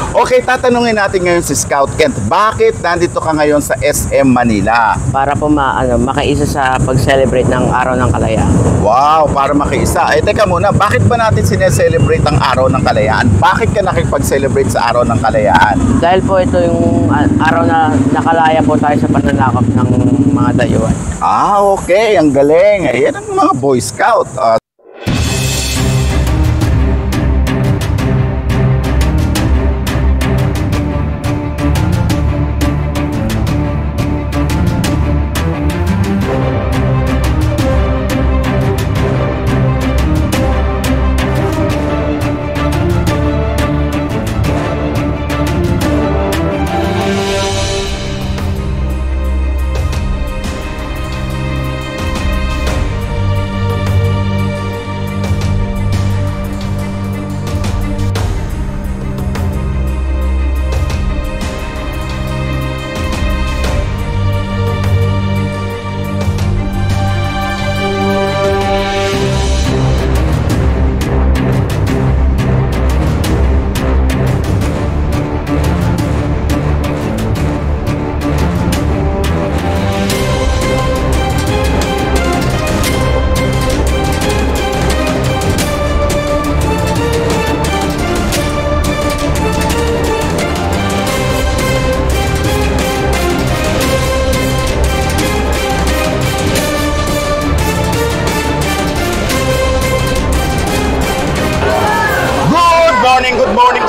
Okay, tatanungin natin ngayon si Scout Kent. Bakit nandito ka ngayon sa SM Manila? Para po makaisa sa pag-celebrate ng Araw ng Kalayaan. Wow, para makiisa. Teka muna, bakit ba natin sineselebrate ang Araw ng Kalayaan? Bakit ka nakipag-celebrate sa Araw ng Kalayaan? Dahil po ito yung araw na nakalaya po tayo sa pananakop ng mga dayuhan. Okay. Ang galing. Ayan ang mga Boy Scout.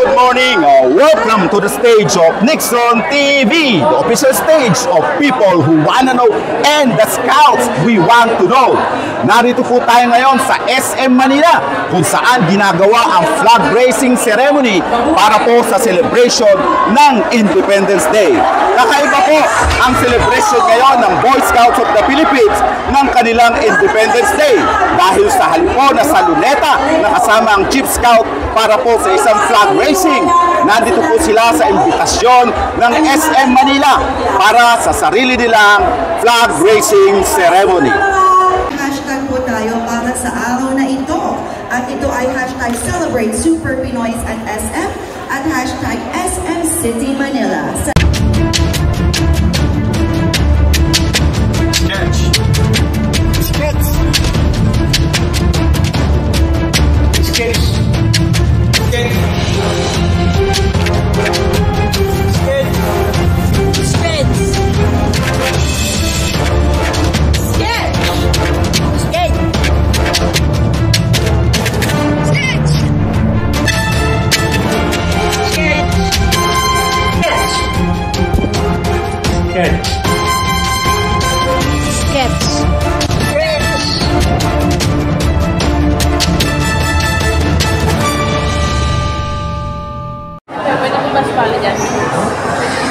Good morning. Welcome to the stage of Nixon TV, the official stage of people who wanna know and the scouts we want to know. Narito po tayo ngayon sa SM Manila kung saan ginagawa ang flag raising ceremony para po sa celebration ng Independence Day. Kakaiba po ang celebration ngayon ng Boy Scouts of the Philippines ng kanilang Independence Day dahil sa halip po na sa luneta na kasama ang Chief Scout para po sa isang flag racing. Nandito po sila sa imbitasyon ng SM Manila para sa sarili nilang flag racing ceremony. Hashtag po tayo para sa araw na ito. At ito ay hashtag Celebrate Super Pinoys at SM at hashtag SM City Manila.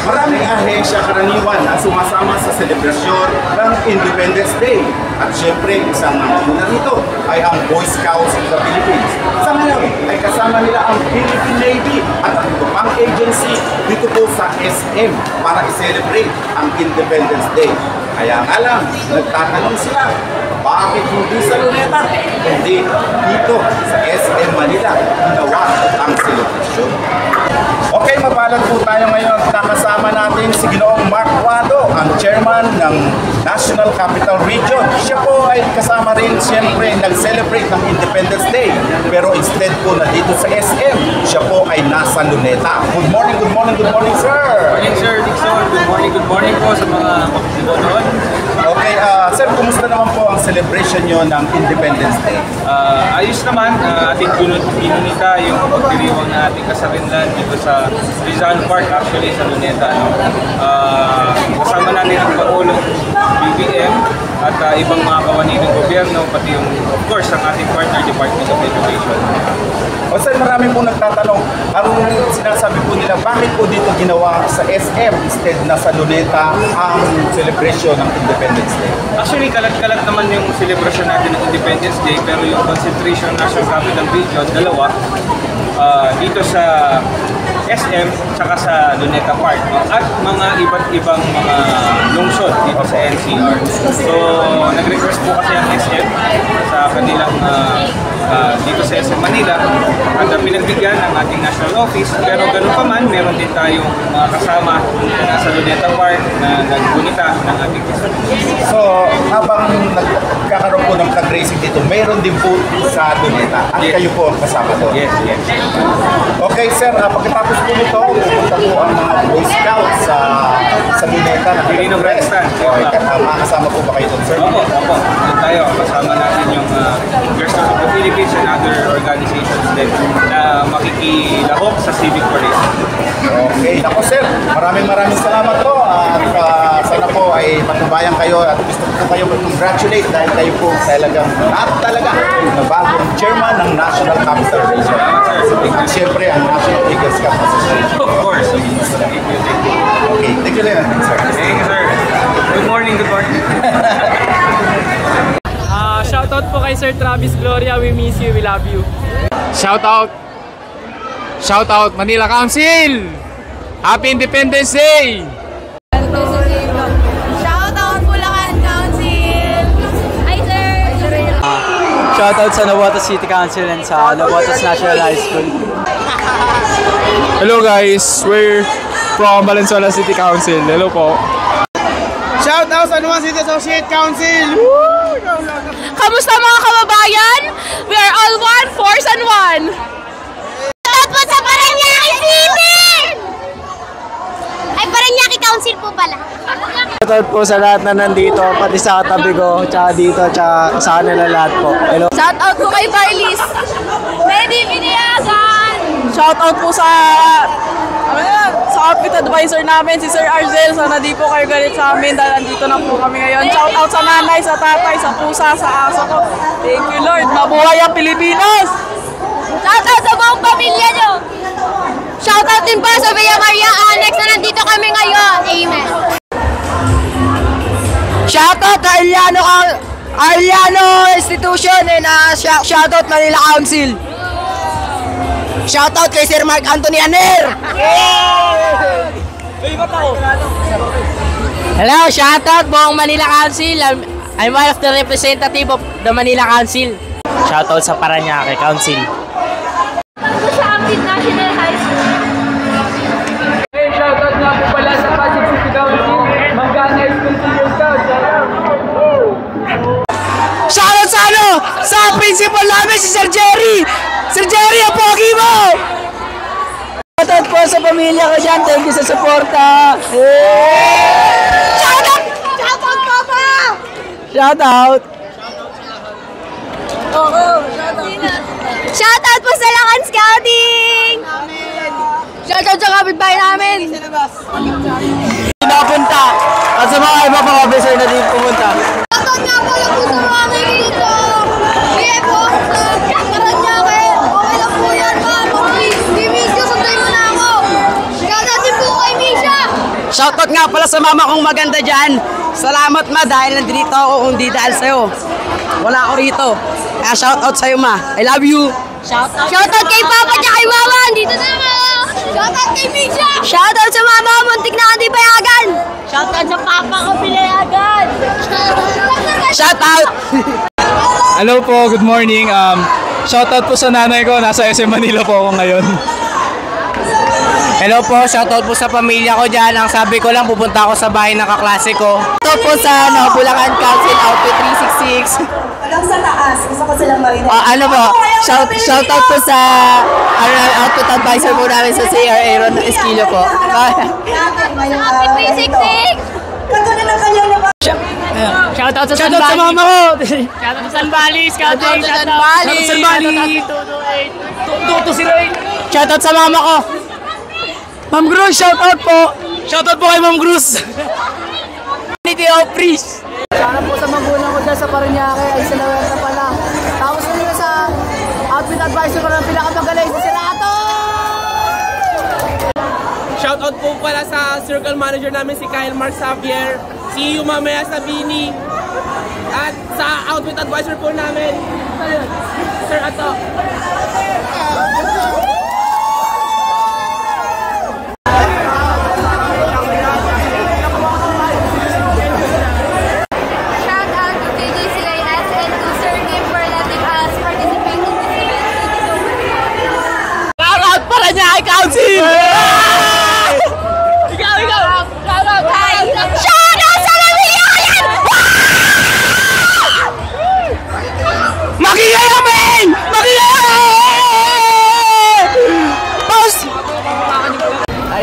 Maraming ahensya karaniwan ang sumasama sa selebrasyon ng Independence Day. At syempre, isang una rito ay ang Boy Scouts of the Philippines. Sa ngayon ay kasama nila ang Philippine Navy at ang iba pang agency dito po sa SM para i-celebrate ang Independence Day. Kaya nga lang, nagtatanong sila, bakit hindi sa luneta? Hindi dito sa SM Manila ginawa ang selebrasyon. Okay, mapalag po tayo ngayon. Nakasama natin si Ginoong Mark Wado, ang chairman ng National Capital Region. Siya po ay kasama rin, siyempre, nag-celebrate ng Independence Day. Pero instead po na dito sa SM, siya po ay nasa luneta. Good morning, good morning, good morning, sir! Good morning, Sir Dixon. Good morning po sa mga makikinood. Okay, sir, kumusta naman po ang celebration nyo ng Independence Day? Ayos naman, ating ginunita yung pagdiriwang na ating kasarinlan dito sa Rizal Park, actually sa Luneta. Kasama natin ang Pangulong BBM at ibang mga kawani ng gobyerno, pati yung, of course, ang ating partner, Department of Education. O sir, marami po nagtatanong, ang sinasabi po nila, bakit po dito ginawa sa SM instead na sa Luneta ang celebration ng Independence Day? Actually, kalat-kalat naman yung celebration natin ng Independence Day, pero yung concentration National Capital Region, dalawa, dito sa SM saka sa Luneta Park, no? At mga iba't ibang mga lungsod dito sa NCR. So nag-request po kasi ang SM sa kanilang dito sa SM Manila at pinagbigyan ng ating national office. Pero ganun pa man, meron din tayong mga kasama na nasa Luneta Park na naggunita ng ating distribution. So, habang nagkakaroon po ng flag racing dito, mayroon din po sa Luneta at kayo po ang kasama doon. Yes. Okay, sir, pagkatapos po nito, pupunta po ang mga Boy Scouts sa Luneta na Quirino Grandstand. Okay, makakasama po ba kayo doon, sir? Opo. Doon tayo. Kasama natin yung Girls of the Philippines and other organizations din na makikilahok sa civic parade. Okay, ako sir, maraming salamat po at sana po ay matubayan kayo at gusto ko kayo congratulate dahil kayo po talaga na bagong chairman ng National Capital Region. At siyempre ang National Eagles Cup Association. Of course. Thank you. Okay, thank you Leon, sir. Thank you, sir. Good morning. Shoutout po kay Sir Travis Gloria, we miss you, we love you. Shoutout Manila Council! Happy Independence Day! Shoutout Bulacan Council! Hi sir! Shoutout sa Navotas City Council and sa Navotas National High School. Hello guys, we're from Valenzuela City Council. Hello po. Shoutout sa Nueva City Associate Council! Kamusta mga kababayan? We are all one, force and one! Shoutout po sa Paranaque City! Ay, Paranaque Council po pala. Shoutout po sa lahat na nandito, pati sa katabi ko, tsaka dito, tsaka sa kanila lahat po. Hello. Shoutout po kay Barlis! Ready Biniagan! Shoutout po sa outfit advisor namin, si Sir Arzel. Sana di po kayo galit sa amin dahil nandito na po kami ngayon. Shoutout sa nanay, sa tatay, sa pusa, sa aso ko. Thank you Lord. Mabuhay ang Pilipinas! Shoutout sa buong pamilya nyo! Shoutout din pa sa Villa Maria Annex na nandito kami ngayon. Amen. Shoutout sa Arellano Institution and shoutout Manila Council. Shoutout kay Sir Mark Anthony Aner. Hello, shoutout buong Manila Council. I'm one of the representative of the Manila Council. Shoutout sa Paranaque Council. Sa Active National High School. Shoutout nga po pala sa Pasig City Council, Manggaan High School Senior Scout. Shoutout sa sa principal namin si Sir Jerry! Sir Jerry, ang pogi mo! Shoutout po sa pamilya ko dyan, thank you sa suporta! Shoutout! Shoutout Papa! Shoutout! Shoutout po sa Lakan Scouting! Shoutout sa kapitbahay namin! Napunta! At sa mga iba pang officer na din pumunta. Shoutout nga po lang po sa mga nilito! Kaya po, Paranaque! Okay lang po yan, Mama! Please, miss you, sunday mo na ako! Shoutout din po kay Misha! Shoutout nga pala sa mama kong maganda dyan. Salamat ma dahil nandito ako kung di dahil sa'yo. Wala ako rito. Kaya shoutout sa'yo ma. I love you. Shoutout kay Papa at kay Mama! Dito na nga! Shoutout kay Misha! Shoutout sa Mama! Muntik na hindi payagan! Shoutout sa Papa ko pinayagan! Shoutout! Hello po, good morning. Shoutout po sa nanay ko, nasa SM Manila po ako ngayon. Hello po, shoutout po sa pamilya ko dyan. Ang sabi ko lang, pupunta ako sa bahay ng kaklase ko. Shoutout po sa Bulacan Council Outfit 366. Hanggang sa taas, gusto ko silang marinig. Ano po? Shoutout po sa outfit advisor po namin sa CRA Ron Esquilo po. Happy 366! Katulad ng kanyang naman. Shoutout sa Shoutout sa mama ko! Shoutout sa San Bali, scouting. Shoutout sa San Bali! Shoutout sa mama ko! Ma'am Cruz, shoutout po! Shoutout po kay Ma'am Cruz! Unity of Freeze! Sana po sa magulang ko dyan sa Paranaque ay sinawag na pala. Tapos nyo sa outfit advisor ko ng pinakamagaling sa Senato! Shoutout po pala sa circle manager namin si Kyle Mark Xavier, si Yuma Mea Sabini, at sa outfit advisor po namin, Sir Ato. Shout out to KJCIS and to Sir Kim for letting us participate in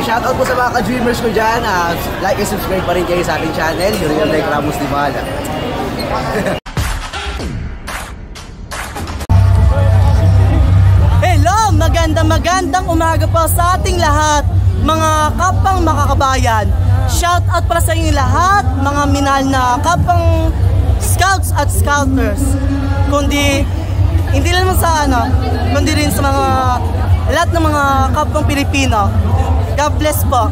shoutout po sa mga ka-dreamers ko dyan. Like and subscribe pa rin kayo sa ating channel, yung Real Like Ramos Di Bala. Hello! Magandang umaga po sa ating lahat, mga kapang makakabayan. Shoutout para sa inyo lahat, mga minahal na kapang scouts at scouters. Kundi, hindi lang sa kundi rin sa mga lahat ng mga kapang Pilipino. God bless po.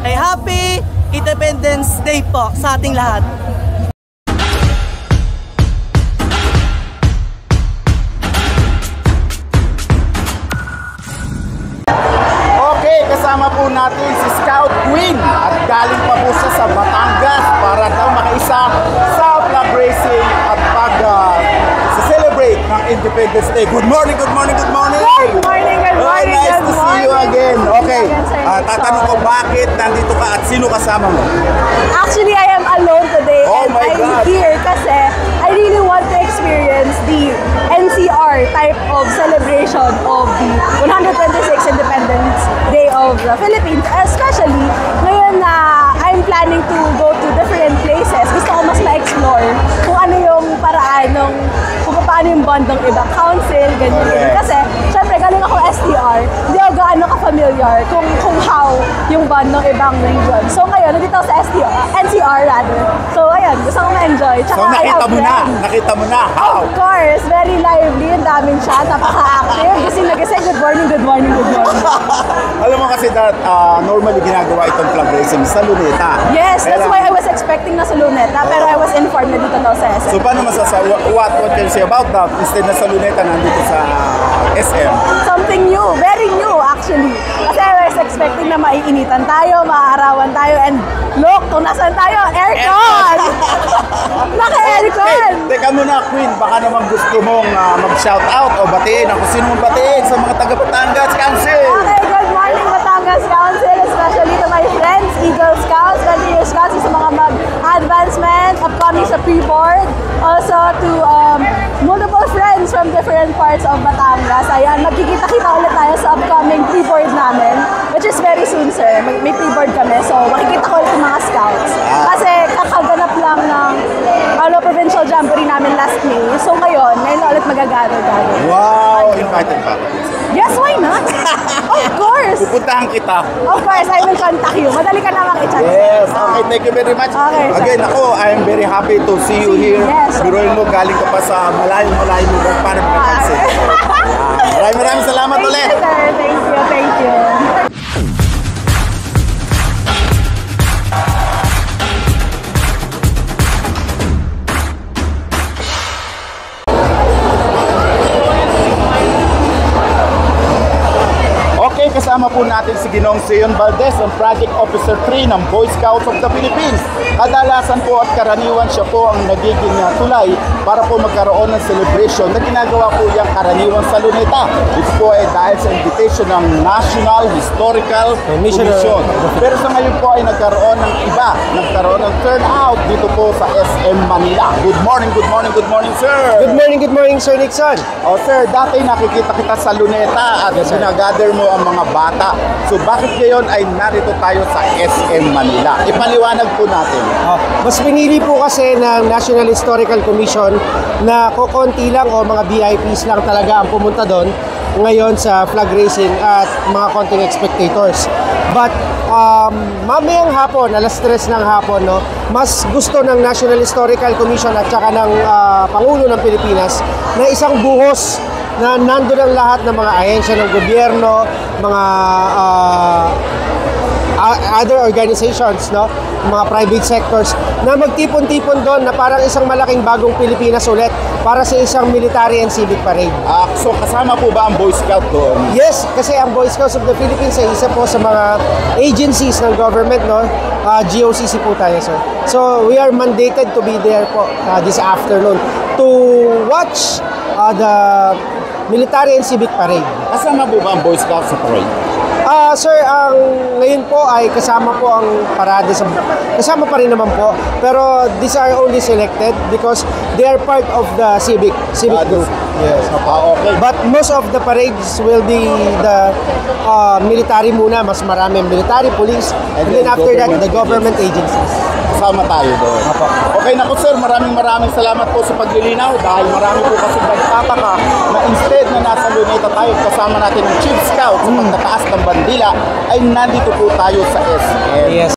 Ay Happy Independence Day po sa ating lahat. Okay, kasama po natin si Scout Queen at galing pa po siya sa Batangas para daw makaisa sa flag racing at pag-celebrate ng Independence Day. Good morning, good morning, good morning! Good morning, good morning, nice good to see you morning. again. Okay, tatanong ko bakit nandito ka at sino kasama mo? Actually, I am alone today Oh and my I'm God. here kasi I really want to experience the NCR type of celebration of the 126th Independence Day of the Philippines. Especially ngayon na I'm planning to go to different places. Gusto ko mas ma-explore kung ano yung paraan ng kung paano yung bond ng ibang council, ganyan. Kasi, syempre, galing ako STR, hindi ako gaano ka-familiar kung how yung bond ng ibang region. So, ngayon, nandito ako sa NCR rather. So, ayun, gusto ko ma-enjoy. Tsaka, So, nakita mo na, how? Of course, very lively, ang daming siya, napaka-active. Gising na gising, good morning, good morning, good morning. Alam mo kasi that normally ginagawa itong flag racing sa Luneta. Yes, that's why I was expecting na sa Luneta, pero I was informed na dito daw sa SM. So paano masasabi, what can you say about that? Instead na sa Luneta, nandito sa SM. Something new, very new actually. Kasi I was expecting na maiinitan tayo, maaarawan tayo, and look, kung nasan tayo, aircon! Naka-aircon! Teka muna, Queen, baka naman gusto mong mag-shoutout o batiin ako sino mong batiin sa mga taga-Batangas Council. Okay, good morning Batangas Council, especially to my friends, Eagle Scouts, Volunteer Scouts, sa mga mag-advancement, upcoming sa pre-board, also to multiple friends from different parts of Batangas. Ayan, magkikita-kita ulit tayo sa upcoming pre-board namin, which is very soon, sir. May pre-board kami, so makikita ko ulit yung mga scouts. Kasi kakaganap lang ng provincial jamboree namin last May. So ngayon na ulit magagather-gather. Wow, invited pa ako. Yes, why not? Of course! Pupuntahan kita. Of course, I will contact you. Madali ka namang i-chat. Yes, okay, thank you very much. Okay, again, ako, I am very happy to see you here. Yes. Biruin mo, galing ka pa sa malayo mo para makapansin. Maraming salamat ulit. Thank you, sir. Thank you. Okay, kasama po natin si Ginong Seon Valdez, ang Project Officer 3 ng Boy Scouts of the Philippines. Kadalasan po at karaniwan siya po ang nagiging tulay para po magkaroon ng celebration na ginagawa po yung karaniwan sa Luneta. Ito po ay dahil sa invitation ng National Historical Commission. Pero sa ngayon po ay nagkaroon ng iba. Nagkaroon ng turnout dito po sa SM Manila. Good morning, sir! Good morning, Sir Nixon! O sir, dati nakikita kita sa Luneta at sinagather mo ang mga bata. So bakit ngayon ay narito tayo sa SM Manila? Ipaliwanag po natin. Mas pinili po kasi ng National Historical Commission na kokonti lang o mga VIPs lang talaga ang pumunta doon ngayon sa flag racing at mga konting spectators. But mamayang hapon, alas 3 ng hapon, no, mas gusto ng National Historical Commission at saka ng Pangulo ng Pilipinas na isang buhos na nandun ang lahat ng mga ahensya ng gobyerno, mga other organizations, no, mga private sectors na magtipon-tipon doon na parang isang malaking bagong Pilipinas ulit para sa isang military and civic parade. So kasama po ba ang Boy Scout doon? Yes, kasi ang Boy Scouts of the Philippines ay isa po sa mga agencies ng government, no? GOCC po tayo, sir. So we are mandated to be there po this afternoon to watch the military and civic parade. Kasama po ba ang Boy Scouts sa parade? Sir, ngayon po ay kasama po ang parada kasama pa rin naman po, pero these are only selected because they are part of the civic group. Yes. Okay. But most of the parades will be the military muna, mas marami military, police, and then after that the government agencies. Kasama tayo doon. Okay, naku sir, maraming salamat po sa paglilinaw dahil marami po kasi nagtataka na instead na nasa Luneta tayo kasama natin ng Chief Scout sa pagtataas ng bandila ay nandito po tayo sa SM. Yes.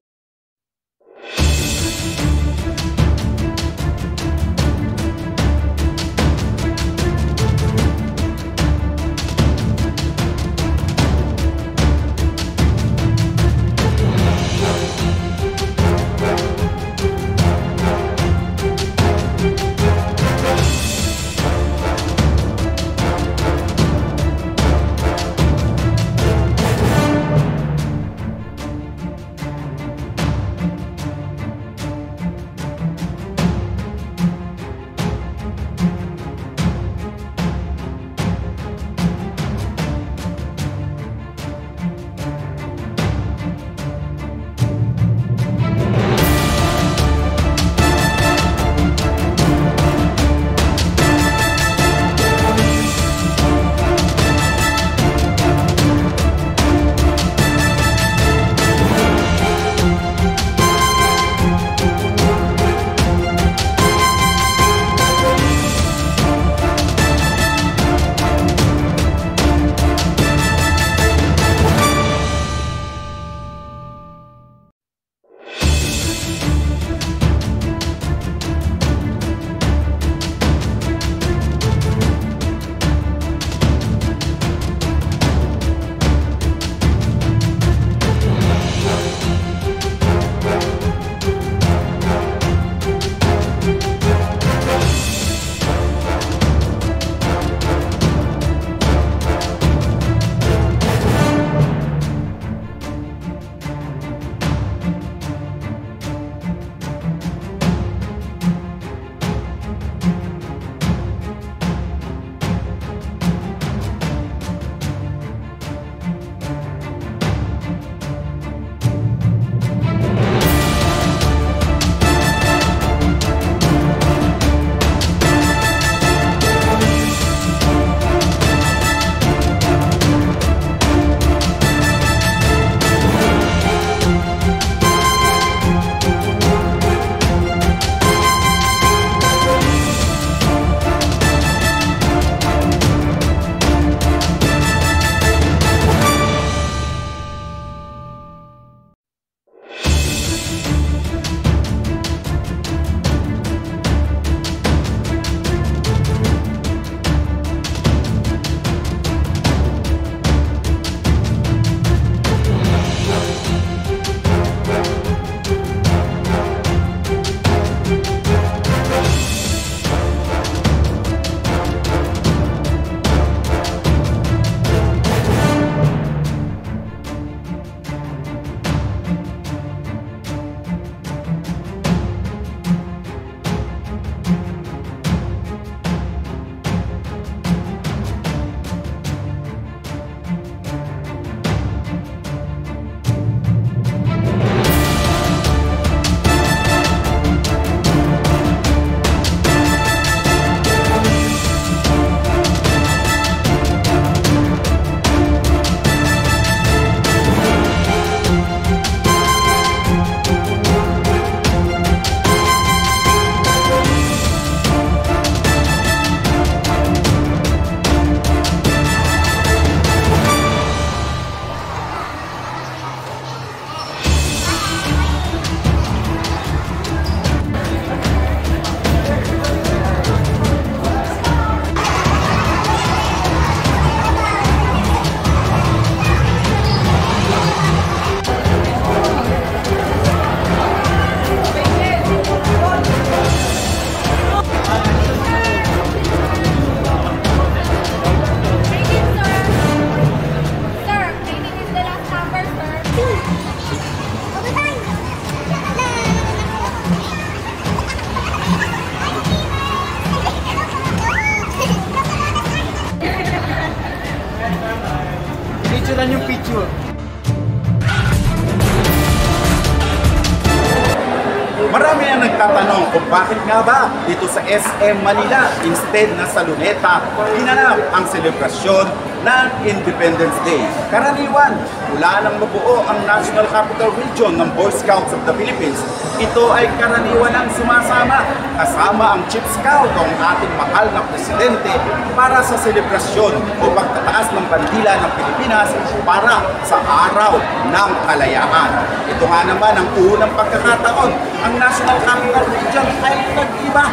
Marami ang nagtatanong kung bakit nga ba dito sa SM Manila instead na sa Luneta ginanap ang selebrasyon ng Independence Day. Karaniwan, mula nang mabuo ang National Capital Region ng Boy Scouts of the Philippines, ito ay karaniwan ang sumasama kasama ang Chief Scout o ang ating mahal na presidente para sa selebrasyon o pagtataas ng bandila ng Pilipinas para sa araw ng kalayaan. Ito nga naman ang unang pagkakataon ang National Capital Region ay nag-iba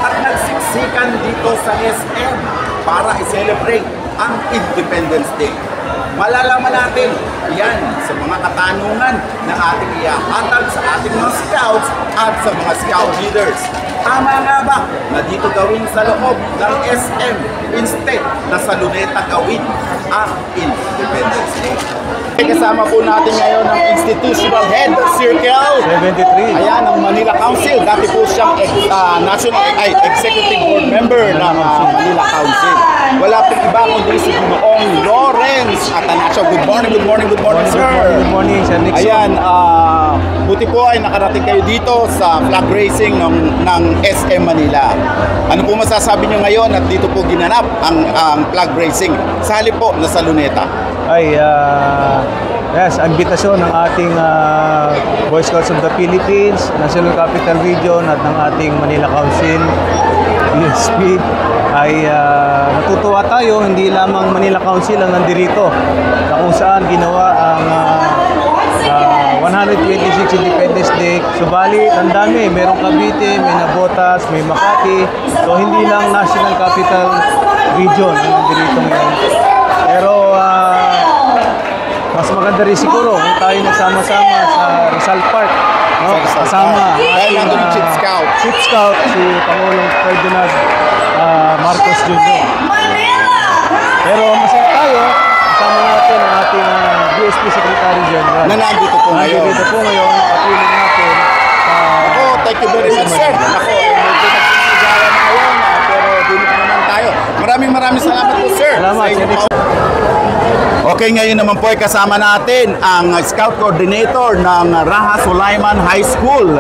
at nagsiksikan dito sa SM para i-celebrate ang Independence Day. Malalaman natin yan sa mga katanungan na ating iahatag sa ating mga scouts at sa mga scout leaders. Tama nga ba na dito gawin sa loob ng SM instead na sa Luneta gawin ang Independence Day? Kasama po natin ngayon ang Institutional Head Circle 73. Ayan, ang Manila Council. Dati po siyang Executive Board Member ng Manila Council. Wala pong iba kundi si Ginoong Lawrence Atanasio. Good morning, good morning, good morning, sir. Good morning, Sir Nixon. Ayan, buti po ay nakarating kayo dito sa flag racing ng SM Manila. Ano po masasabi nyo ngayon at dito po ginanap ang flag racing sa halip po na sa Luneta? Ay, yes, imbitasyon ng ating Boy Scouts of the Philippines, National Capital Region at ng ating Manila Council, BSP, ay natutuwa tayo, hindi lamang Manila Council ang nandirito na kung saan ginawa ang 126 Independence Day. Subalit, ang dami. Merong Cavite, may Navotas, may Makati. So, hindi lang National Capital Region ang nandirito ngayon. Pero, mas maganda rin siguro kung tayo nagsama-sama sa Rizal Park. No? Kasama ang Chief Scout, si Pangulong Ferdinand Marcos Jr. Pero masaya tayo, kasama natin ang ating BSP Secretary General. Na nandito po ngayon. Nandito po ngayon, patuloy natin. Thank you very much, sir. Ako, medyo nagsisigara na ngayon, pero dito naman tayo. Maraming salamat po, sir. Salamat, sir. Okay, ngayon naman po ay kasama natin ang Scout Coordinator ng Raha Sulaiman High School.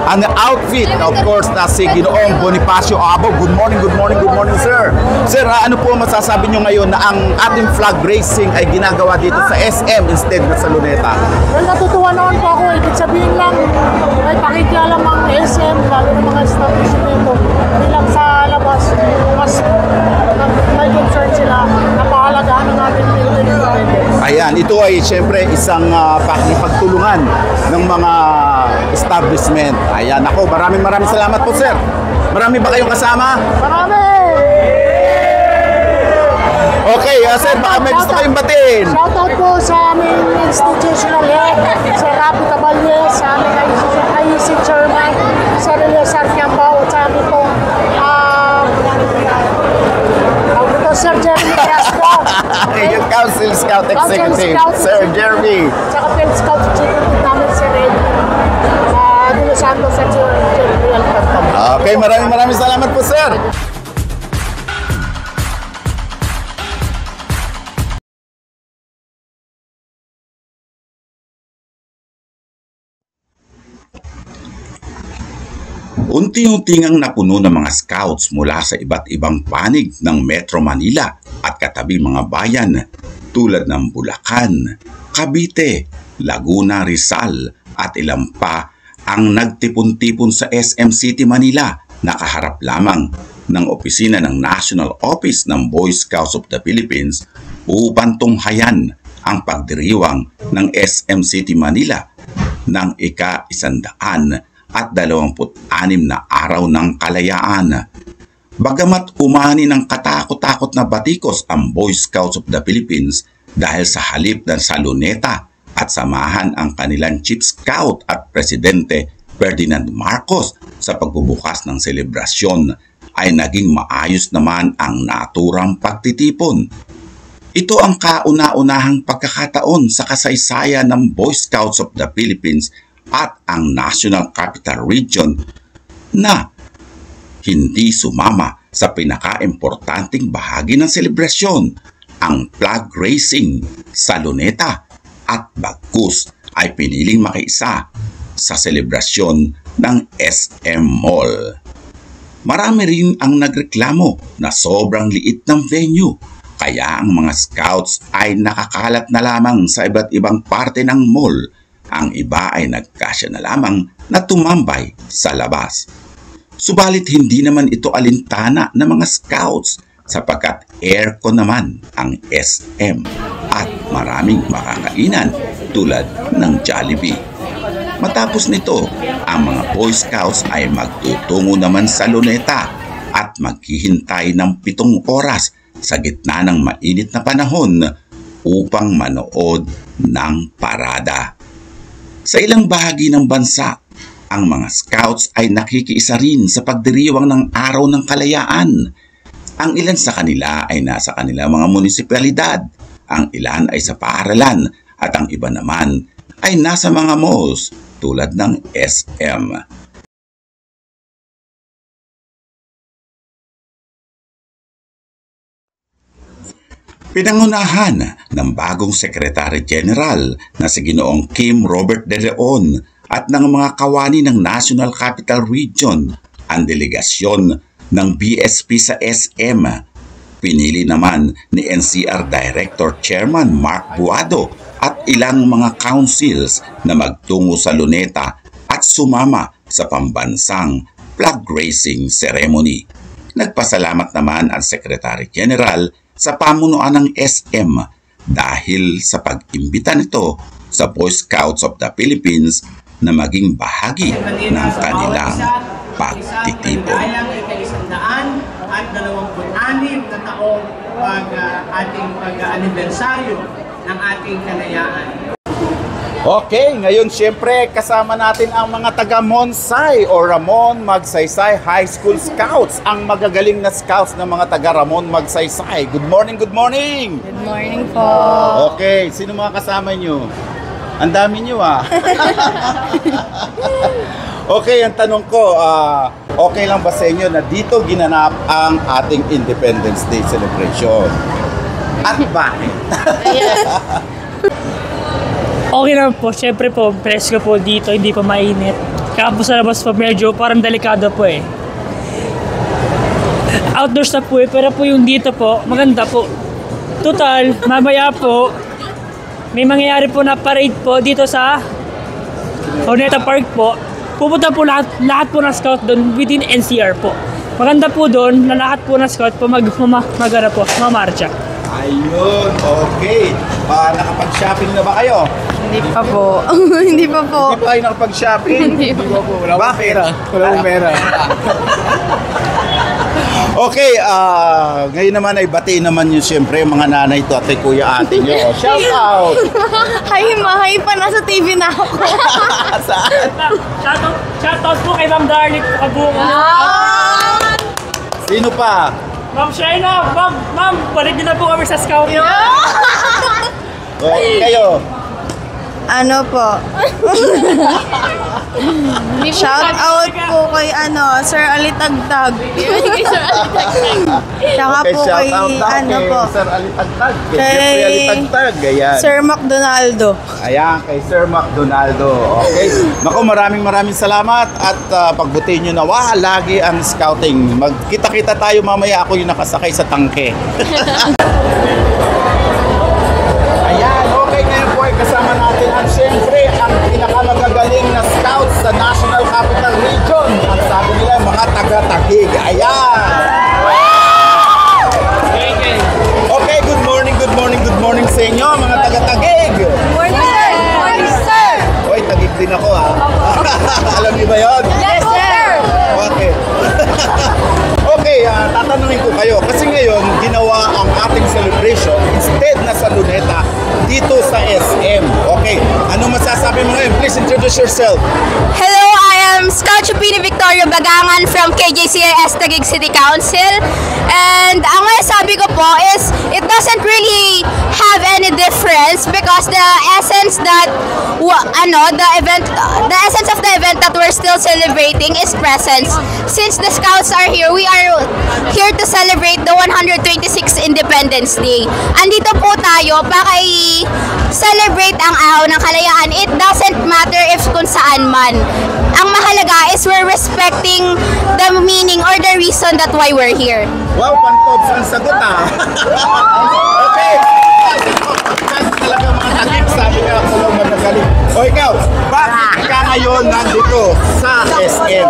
Ang outfit, of course, na si Ginoong Bonifacio Abo. Good morning, sir. Sir, ano po masasabi nyo ngayon na ang ating flag racing ay ginagawa dito sa SM instead na sa Luneta? Well, natutuwa naman po ako. Ibig sabihin lang, may pakikialam ang SM, lalo ng mga establishment hindi lang sa labas. Mas may concern sila na pahalagahan ng ating Philippines. Ayan, ito ay siyempre isang pakikipagtulungan ng mga establishment. Ayan, ako, maraming salamat po, sir. Marami ba kayong kasama? Marami! Okay, sir, baka may gusto kayong batiin. Shoutout po sa aming institutional head, sa Rapi Tabalye, sa aming IEC chairman, sa Reyes Arquiambao, at sa amin po, Sir Jeremy Casco. Yung Council Scout Executive, Sir Jeremy. Tsaka Field Scout Executive namin si Red De Los Santos at Sir Jeremy Alcantara. Okay, maraming salamat po, sir. Unti-unting ang napuno ng mga scouts mula sa iba't ibang panig ng Metro Manila at katabing mga bayan tulad ng Bulacan, Cavite, Laguna, Rizal at ilang pa ang nagtipon-tipon sa SM City Manila na kaharap lamang ng opisina ng National Office ng Boy Scouts of the Philippines upang tunghayan ang pagdiriwang ng SM City Manila ng ika-126 na araw ng kalayaan. Bagamat umani ng katakot-takot na batikos ang Boy Scouts of the Philippines dahil sa halip ng sa Luneta at samahan ang kanilang Chief Scout at Presidente Ferdinand Marcos sa pagbubukas ng selebrasyon, ay naging maayos naman ang naturang pagtitipon. Ito ang kauna-unahang pagkakataon sa kasaysayan ng Boy Scouts of the Philippines at ang National Capital Region na hindi sumama sa pinaka-importanting bahagi ng selebrasyon, ang flag racing sa Luneta, at bagkus ay piniling makiisa sa selebrasyon ng SM Mall. Marami rin ang nagreklamo na sobrang liit ng venue, kaya ang mga scouts ay nakakalat na lamang sa iba't ibang parte ng mall. Ang iba ay nagkasya na lamang na tumambay sa labas. Subalit hindi naman ito alintana ng mga scouts sapagkat aircon naman ang SM at maraming makakainan tulad ng Jollibee. Matapos nito, ang mga Boy Scouts ay magtutungo naman sa Luneta at maghihintay ng 7 oras sa gitna ng mainit na panahon upang manood ng parada. Sa ilang bahagi ng bansa, ang mga Scouts ay nakikiisa rin sa pagdiriwang ng Araw ng Kalayaan. Ang ilan sa kanila ay nasa kanilang mga munisipalidad, ang ilan ay sa paaralan at ang iba naman ay nasa mga malls tulad ng SM. Pinangunahan ng bagong Secretary General na si Ginoong Kim Robert De Leon at ng mga kawani ng National Capital Region ang delegasyon ng BSP sa SM. Pinili naman ni NCR Director Chairman Mark Buado at ilang mga councils na magtungo sa Luneta at sumama sa pambansang flag raising ceremony. Nagpasalamat naman ang Secretary General sa pamunuan ng SM dahil sa pag-imbita nito sa Boy Scouts of the Philippines na maging bahagi ng kanilang pagtitipon. At 26 na taong ating pag-anibersaryo ng ating kalayaan. Okay, ngayon siyempre kasama natin ang mga taga Monsay o Ramon Magsaysay High School Scouts, ang magagaling na scouts ng mga taga Ramon Magsaysay. Good morning, good morning! Good morning po! Okay, sino mga kasama nyo? Ang dami nyo ah! Okay, ang tanong ko, okay lang ba sa inyo na dito ginanap ang ating Independence Day celebration? At bakit? Okay naman po, syempre po, presko po dito, hindi pa mainit. Kaya po sa labas po, medyo parang delikado po eh. Outdoors na po eh, pero po yung dito po, maganda po. Total, mamaya po, may mangyayari po na parade po dito sa Luneta Park po. Pupunta po lahat po ng scout doon within NCR po. Maganda po doon na lahat po ng scout po mamarcha. Ayun, okay. Nakapag-shopping na ba kayo? Hindi pa po. Hindi pa po. Hindi pa kayo nakapag-shopping? Hindi pa po. Bakit? Wala akong pera. Okay, ngayon naman ay batiin naman yun siyempre mga nanay to at kuya ate nyo. Shout out! Hi, mahay pa. Nasa TV na ako. Saan? Shout out po kay Ma'am Darling Kabunga. Sino pa? Ma'am Shaina, ma'am, balik din na po kami sa scout. Okay, kayo? Ano po? Shout out po kay Sir Alitagtag. Tsaka Okay, po shout kay out daw po. Sir Alitagtag. Kay Jeffrey Alitagtag, ayan. Sir McDonaldo. Ayan, kay Sir McDonaldo. Okay. Naku, maraming salamat at pagbutihin nyo na lagi ang scouting. Magkita-kita tayo mamaya, ako yung nakasakay sa tangke. Ayan, okay, ngayon po ay kasama natin ang siyempre ang pinakamagagaling na scouts sa National Capital Region. Ang sabi nila, mga taga-Taguig. Ayan! Okay, good morning sa inyo, mga taga-Taguig. Morning, sir! Morning, sir! Hoy, Taguig din ako ha. Alam niyo ba yun? Yes, sir! Okay. Okay, tatanungin ko kayo. Kasi ngayon, ginawa ang ating celebration instead na sa Luneta, dito sa SM. Okay, ano masasabi mo ngayon? Please introduce yourself. Hello, I am Scout Chupini Victoria Bagangan from KJCIS Taguig City Council. And ang masasabi ko po is, it doesn't really have any difference because the essence that, the essence of the event that we're still celebrating is presence. Since the Scouts are here, we are here to celebrate the 126th Independence Day. Andito po tayo para i-celebrate ang araw ng kalayaan. It doesn't matter if kung saan man. Ang mahalaga talaga is we're respecting the meaning or the reason that why we're here. Wow, pantobs ang sagot Okay. Talaga mga tagig, sabi ka ako lang magagaling. O ikaw, bakit ka ngayon nandito sa SM?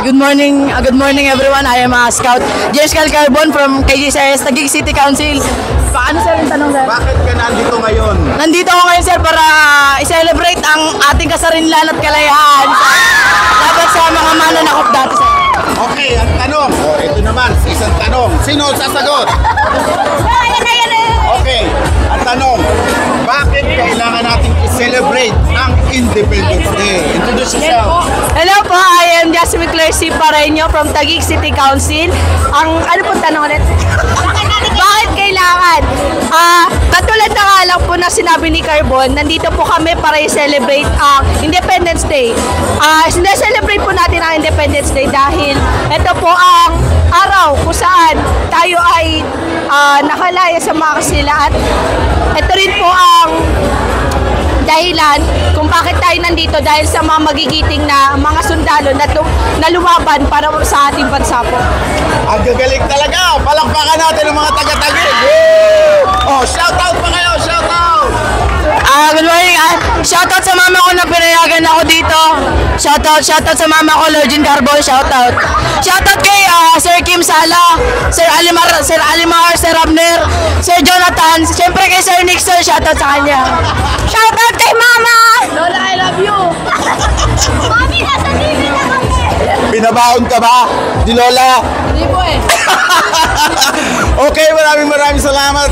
Good morning everyone. I am a scout, Jessica Carbon from KGCS, Taguig City Council. Paano sir yung tanong sir? Bakit ka nandito ngayon? Nandito ako ngayon sir para i-celebrate ang ating kasarinlan at kalayahan dapat sa mga mananakop dati sir. Okay, ang tanong. Ito naman, isang tanong. Sino sasagot? Okay, ang tanong. Bakit kailangan natin i-celebrate ang Independence Day? Introduce yourself. Hello po, I am Jasmine Claire C. Pareño from Taguig City Council. Ano po tanong ulit? Bakit kailangan? Katulad na nga lang po na sinabi ni Carbon, nandito po kami para i-celebrate ang Independence Day. Sineselebrate po natin ang Independence Day dahil ito po ang araw kung saan tayo ay nakalaya sa mga kasila at ito rin po ang dahilan kung bakit tayo nandito dahil sa mga magigiting na mga sundalo na lumaban para sa ating bansa po. Ang gagaling talaga! Palakpakan natin ang mga taga-Taguig! Oh, shout out pa kayo! Shout out! Good morning. Shoutout sa mama ko na pinayagan ako dito. Shoutout sa mama ko, Lorgin Carbon. Shoutout kay Sir Kim Sala, Sir Alimar, Sir Abner, Sir Jonathan, siyempre kay Sir Nixon. Shoutout sa kanya. Shoutout kay Mama! Lola, I love you! Mami, nasa TV na kami! Binabaon ka ba? Di Lola? Hindi po eh. Okay, maraming salamat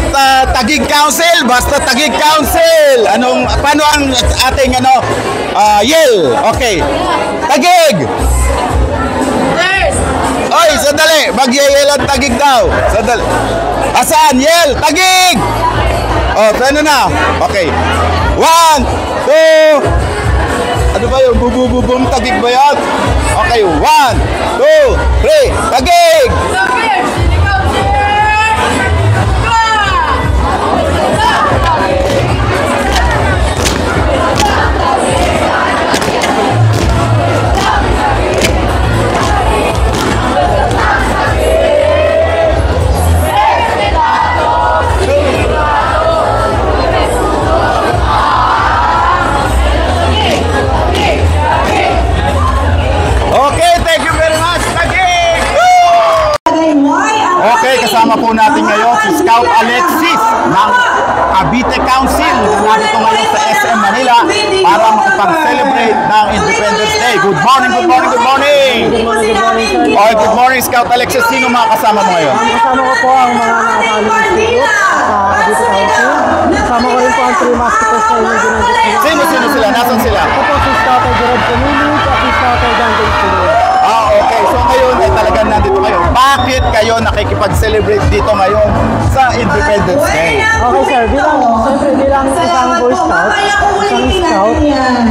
Taguig Council. Basta Taguig Council. Paano ang ating yell? Okay. Taguig! Oy, sandali. Mag-yell ang Taguig daw. Sandali. Asan? Yell! Taguig! Oh, paano na? Okay. 1, 2. Ano ba yun? Bubububum Taguig ba yan? Okay, 1, 2, 3. Taguig! Okay, kasama po natin ngayon si Scout Alexis ng Cavite Council na narito ngayon sa SM Manila para makapag-celebrate ng Independence Day. Good morning! Okay, good morning Scout Alexis. Sino mga kasama mo ngayon? Kasama ko po ang mga nakasaling institute sa Cavite Council. Kasama ko rin po ang 3 Musketeers sa Independence Day. Sino sila? Nasaan sila? Ito po si Scout Gerard Camilo at si Scout Dante Studio. Okay. So ngayon ay talagang nandito kayo. Bakit kayo nakikipag-celebrate dito ngayon sa Independence Day? Okay sir, bilang isang Boy Scout,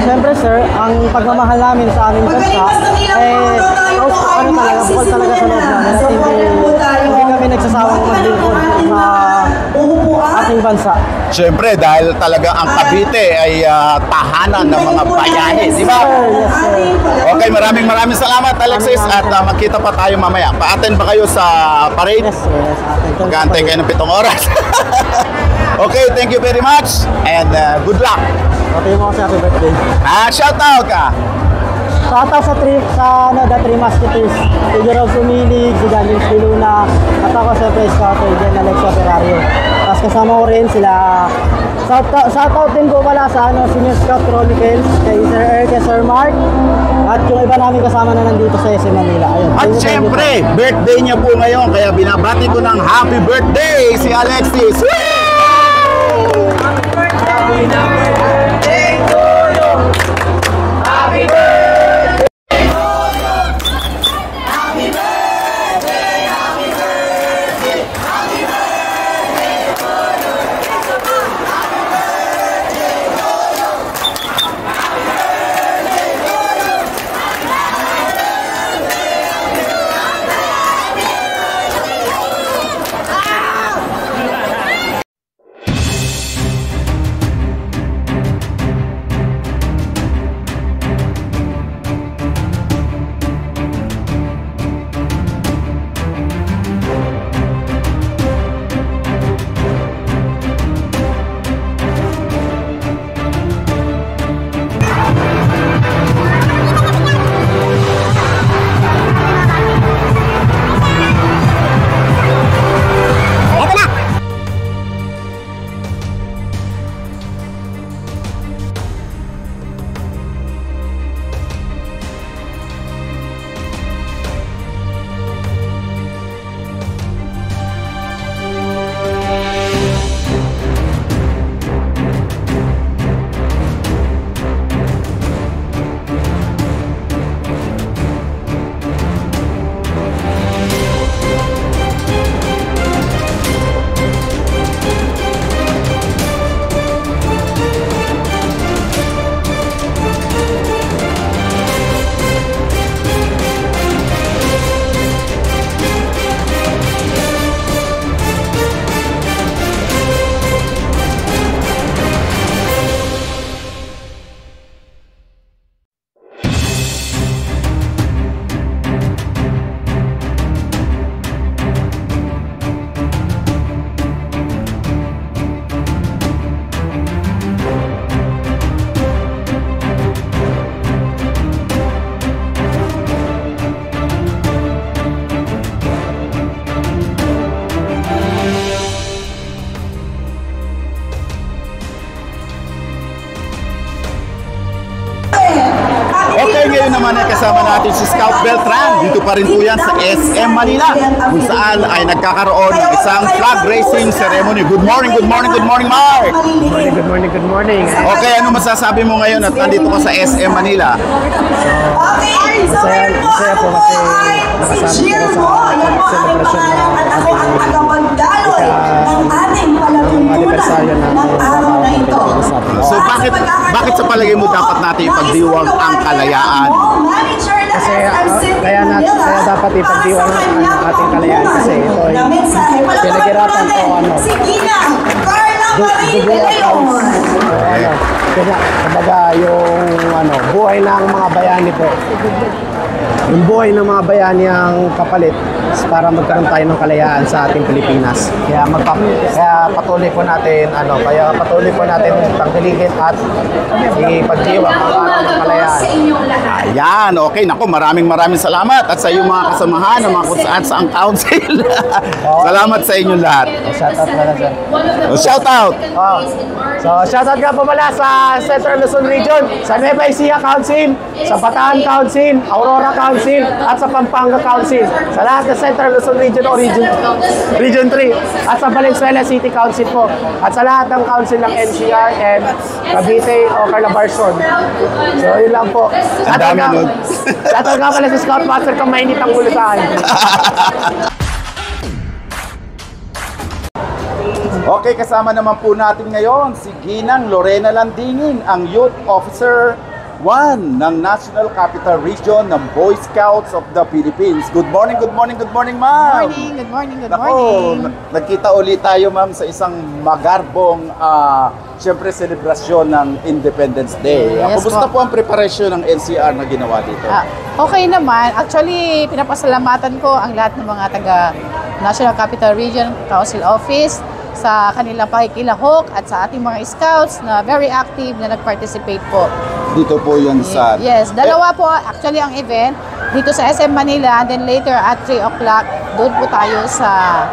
siyempre sir, ang pagmamahal namin sa aming bansa, bukol talaga sa loob namin. Hindi kami nagsasawang maglingkod sa ating bansa. Siyempre, dahil talaga ang Cavite ay tahanan ng mga bayani, di ba? Yes sir. Okay, maraming salamat Alexis at magkita pa tayo mamaya. Pa-attend ba kayo sa parade? Yes sir, Mag-aantay kayo ng 7 oras. Okay, thank you very much and good luck. Okay mo kasi happy birthday. Shout out ka. Shout out sa the 3 Musketeers. Si Gerald Sumilig, si Daniel Spiluna, at ako siyempre Scout Jen Alexia Ferrario. Tapos kasama ko rin sila. Shout out din ko pala sa Senior Scout Chronicles, kay Sir Eric, kay Sir Mark, at yung iba namin kasama na nandito sa SM Manila. Ayun. At siyempre, birthday niya po ngayon, kaya binabati ko ng happy birthday si Alexis. Woo! Happy birthday to you! Happy birthday! ngayon naman ay kasama natin si Scout Beltran. Dito pa rin po yan sa SM Manila, kung saan ay nagkakaroon ng isang flag raising ceremony. Good morning, Mark! Good morning. Okay, ano masasabi mo ngayon at nandito ka sa SM Manila? Masaya po kasi nakasama ko sa celebration ng anibersaryo ng araw na ito. So bakit sa palagay mo dapat natin ipagdiwang ang kalayaan? Kasi kaya dapat ipagdiwang ang ating kalayaan kasi ito ay pinaghirapan ko kumbaga yung buhay ng mga bayani po. Yung buhay ng mga bayani ang kapalit para magkaroon tayo ng kalayaan sa ating Pilipinas. Kaya patuloy po natin tangkilikin at ipagdiwang ang araw ng kalayaan. Ayan, okay. Naku, maraming salamat at sa iyong mga kasamahan ng mga kung saan council. Salamat sa inyong lahat. Shoutout pala, sir. Shoutout! So, shoutout nga po pala sa Central Luzon Region, sa Nueva Ecija Council, sa Bataan Council, Aurora Council, at sa Pampanga Council. Sa lahat ng Central Luzon Region o Region 3, at sa Valenzuela City Council po, at sa lahat ng council ng NCR and Cavite o Calabarzon. So, yun lang po. Shoutout nga pala sa Scoutmaster kung mainit ang ulo sa akin. Okay, kasama naman po natin ngayon si Ginang Lorena Landingin, ang Youth Officer 1 ng National Capital Region ng Boy Scouts of the Philippines. Good morning, ma'am! Good morning. Nagkita ulit tayo, ma'am, sa isang magarbong siyempre selebrasyon ng Independence Day. Yes, Kumusta po ang preparasyon ng NCR na ginawa dito? Okay naman. Actually, pinapasalamatan ko ang lahat ng mga taga National Capital Region Council Office sa kanilang pakikilahok at sa ating mga scouts na very active na nag-participate po. Dito po yun sa... Yes, dalawa po actually ang event dito sa SM Manila, and then later at 3 o'clock doon po tayo sa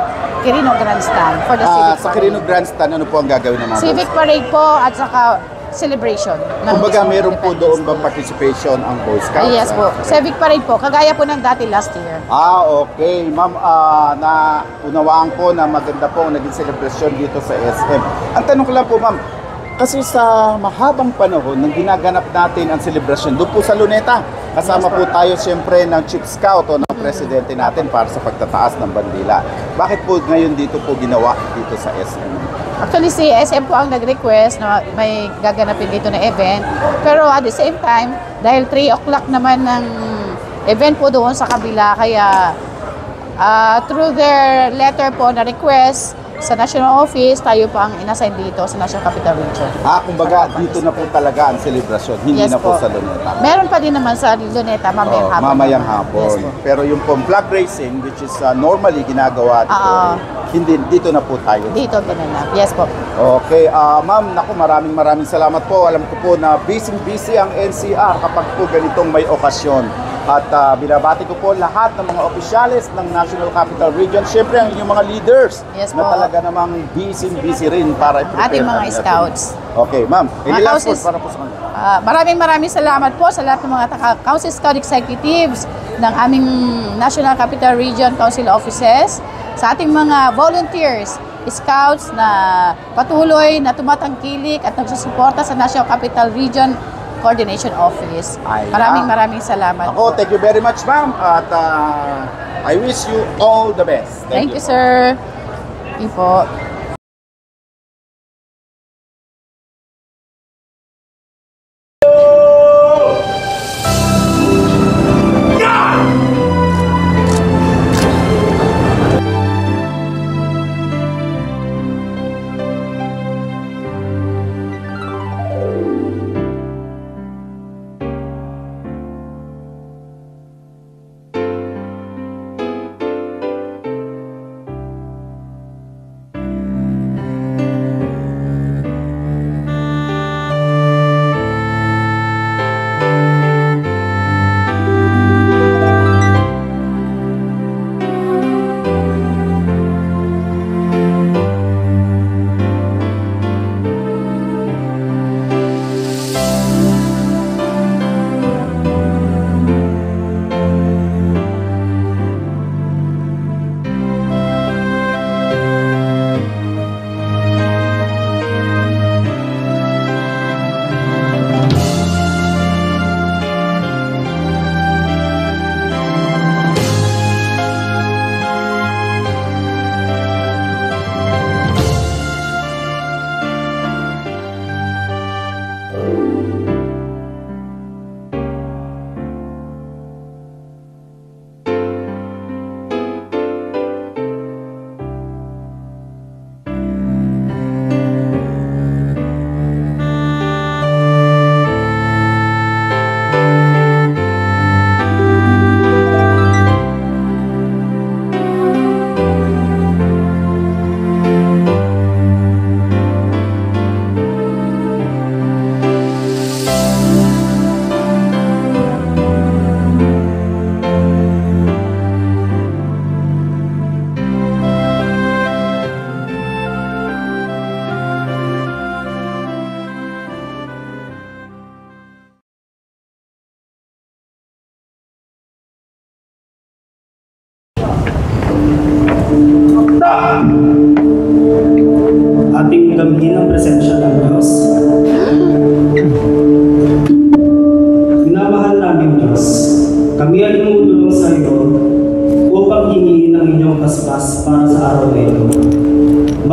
Quirino Grandstand for the Civic Parade. Sa Quirino Grandstand, ano po ang gagawin ng mga Civic Parade po at saka celebration. Kumbaga, meron po doon bang participation ang Boy Scouts? Yes po. Civic Parade po, kagaya po ng dati last year. Okay. Ma'am, naunawaan ko na maganda po ang naging celebration dito sa SM. Ang tanong ko lang po, ma'am, kasi sa mahabang panahon nang ginaganap natin ang celebration doon po sa Luneta, kasama po tayo siyempre ng Chief Scout o ng Presidente natin para sa pagtataas ng bandila. Bakit po ngayon dito po ginawa dito sa SM? Actually, si SM po ang nag-request na may gaganapin dito na event. Pero at the same time, dahil 3 o'clock naman ng event po doon sa kabila, kaya through their letter po na request sa National Office, tayo po ang inassign dito sa National Capital Region. Kumbaga dito na po talaga ang celebration, hindi na po sa Luneta. Meron pa din naman sa Luneta mamayang hapon. Mamayang hapon. Yes, pero yung pong flag racing, which is normally ginagawa dito, hindi, dito na po tayo. Dito ginanap. Yes po. Okay, ma'am, naku, maraming salamat po. Alam ko po na busy ang NCR kapag po ganitong may okasyon. At binabati ko po lahat ng mga opisyales ng National Capital Region. Siyempre ang inyong mga leaders na talaga namang busy rin para i-prepare ating mga scouts. Okay, ma'am. Any last words para po sa kanila? Maraming salamat po sa lahat ng mga Council Scout Executives ng aming National Capital Region Council Offices, sa ating mga volunteers, scouts na patuloy na tumatangkilik at nagsusuporta sa National Capital Region Coordination Office. Maraming salamat. Thank you very much, ma'am. At I wish you all the best. Thank you, sir. Thank you po.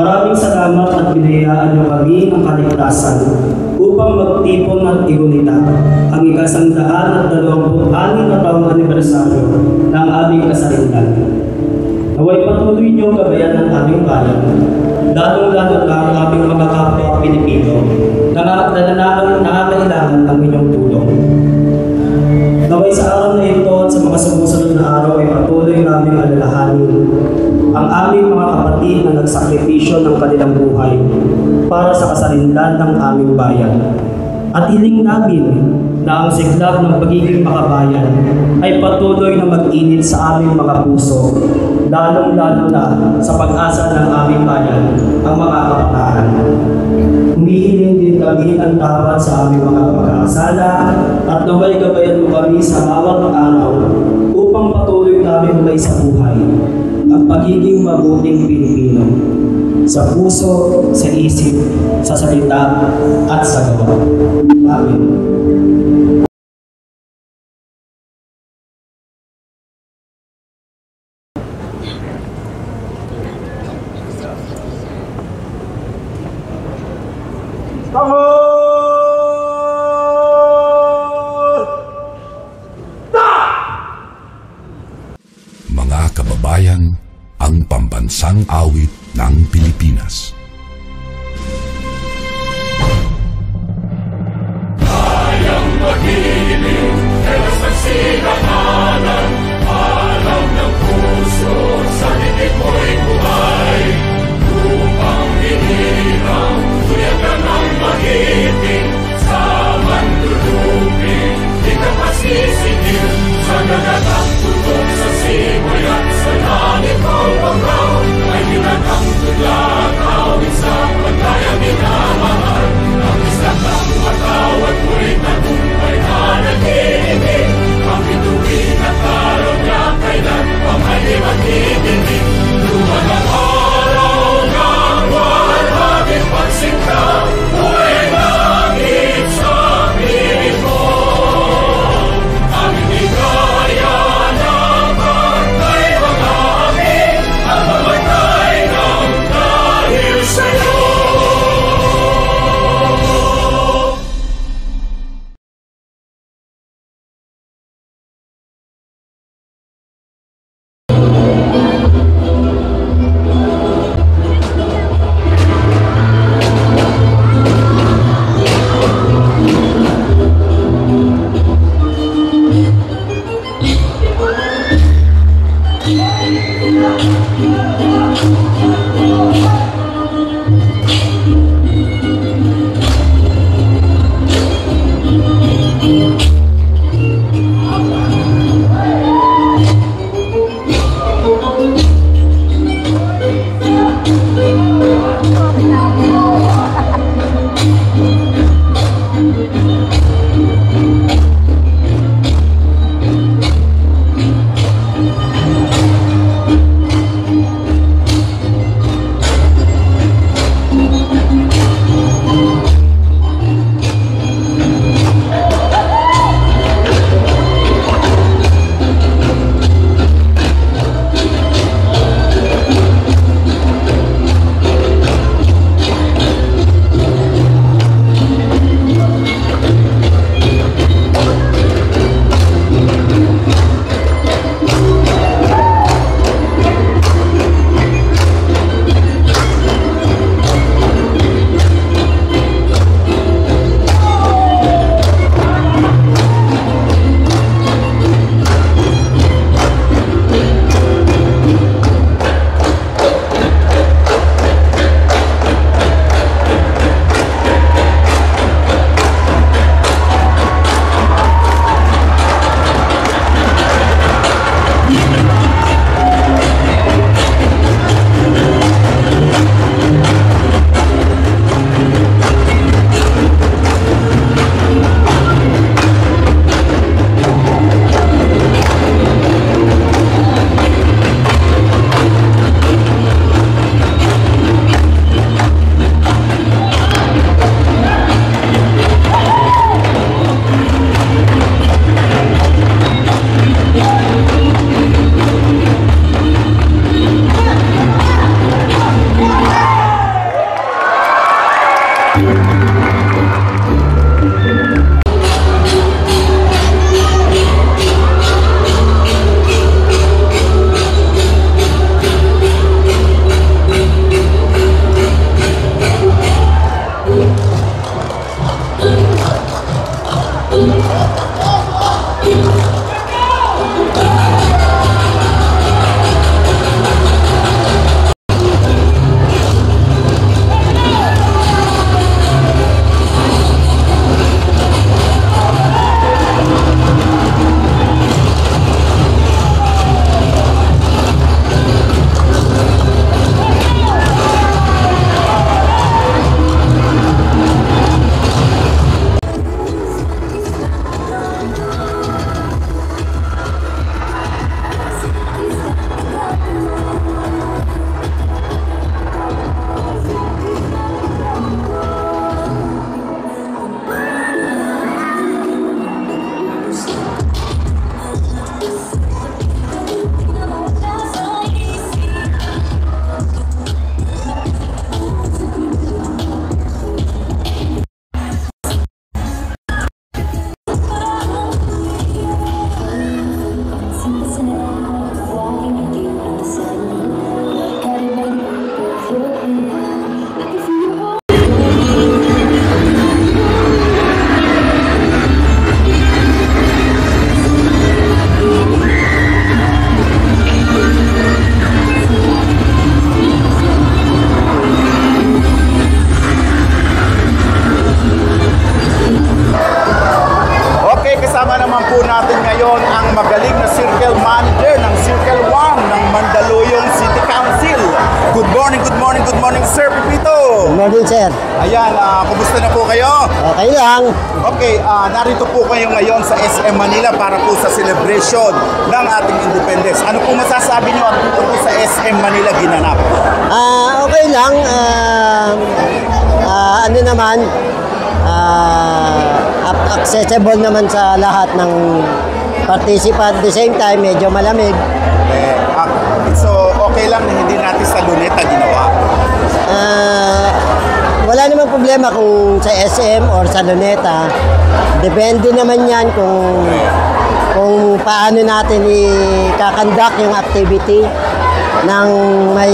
Maraming salamat at binayaan niyo kami ng kaligtasan upang magtipon at igunita ang 126 na taong anibersaryo ng aming kasarinlan. Naway patuloy niyo gabayan ng aming bayan, lalong-lalo na ang aming mga kapwa Pilipino na nangangailangan ng inyong tulong. Naway sa araw na ito at sa mga sumusunod na araw ay patuloy naming alalahanin ang aming mga kapatid na nagsakripisyo ng kanilang buhay para sa kasarinlan ng aming bayan. At hiling namin na ang siglab ng pagiging makabayan ay patuloy na mag-init sa aming mga puso, lalong-lalo na sa pag-asa ng aming bayan, ang mga kabataan. Humihiling din kami ang tawad sa aming mga pagkakasala at naway gabayan mo kami sa bawat araw upang patuloy namin muli sa buhay ang pagiging mabuting Pilipino sa puso, sa isip, sa salita at sa gawa. Amen. Mga kababayan, ang pambansang awit ng Pilipinas. Kayang magiliw, pero sa sinananan, alam ng puso, sa dibdib mo'y buhay. Upang hinirang, tuyagan ang magiting, sa mandulupin, di ka pasisigil, sa nagatang tutok sa simoy at sa langit mong panggaw, ay ginatang tudlat, awit sa paglayang minamahal. Ang isla ng matawad mo'y tagumpay na nag-iibig, ang bituin at araw niya kailan pa may mag-ibig. Luman ang araw ng walang pagsinta, mo'y langit sa piling mo. Ang higaya ng bantay mga amin, ang mamatay ng dahil sa'yo. Kasama naman po natin ngayon ang magaling na Circle Manager ng Circle 1 ng Mandaluyong City Council. Good morning, good morning, good morning, Sir Pipito. Good morning, sir. Ayan, kumusta na po kayo? Okay lang. Okay, narito po kayo ngayon sa SM Manila para po sa celebration ng ating independence. Ano po masasabi niyo at dito po sa SM Manila ginanap? Okay lang. Ano naman, accessible naman sa lahat ng participant. At the same time, medyo malamig. So, okay lang na hindi natin sa Luneta ginawa? Wala namang problema kung sa SM or sa Luneta. Depende naman yan kung paano natin i-conduct yung activity ng may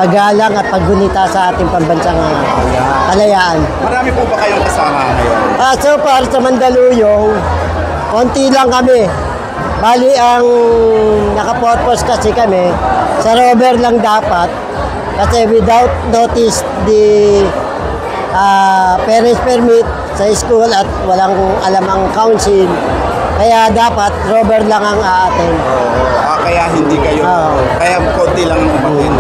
paggalang at paggunita sa ating pambansang kalayaan. Marami po ba kayong kasama ngayon? So far sa Mandaluyong, konti lang kami. Bali ang naka-purpose kasi kami, sa rover lang dapat. Kasi without notice the parents permit sa school at walang alam ang council. Kaya dapat rover lang ang aatin. Kaya hindi kayo, kaya konti lang ang umatin.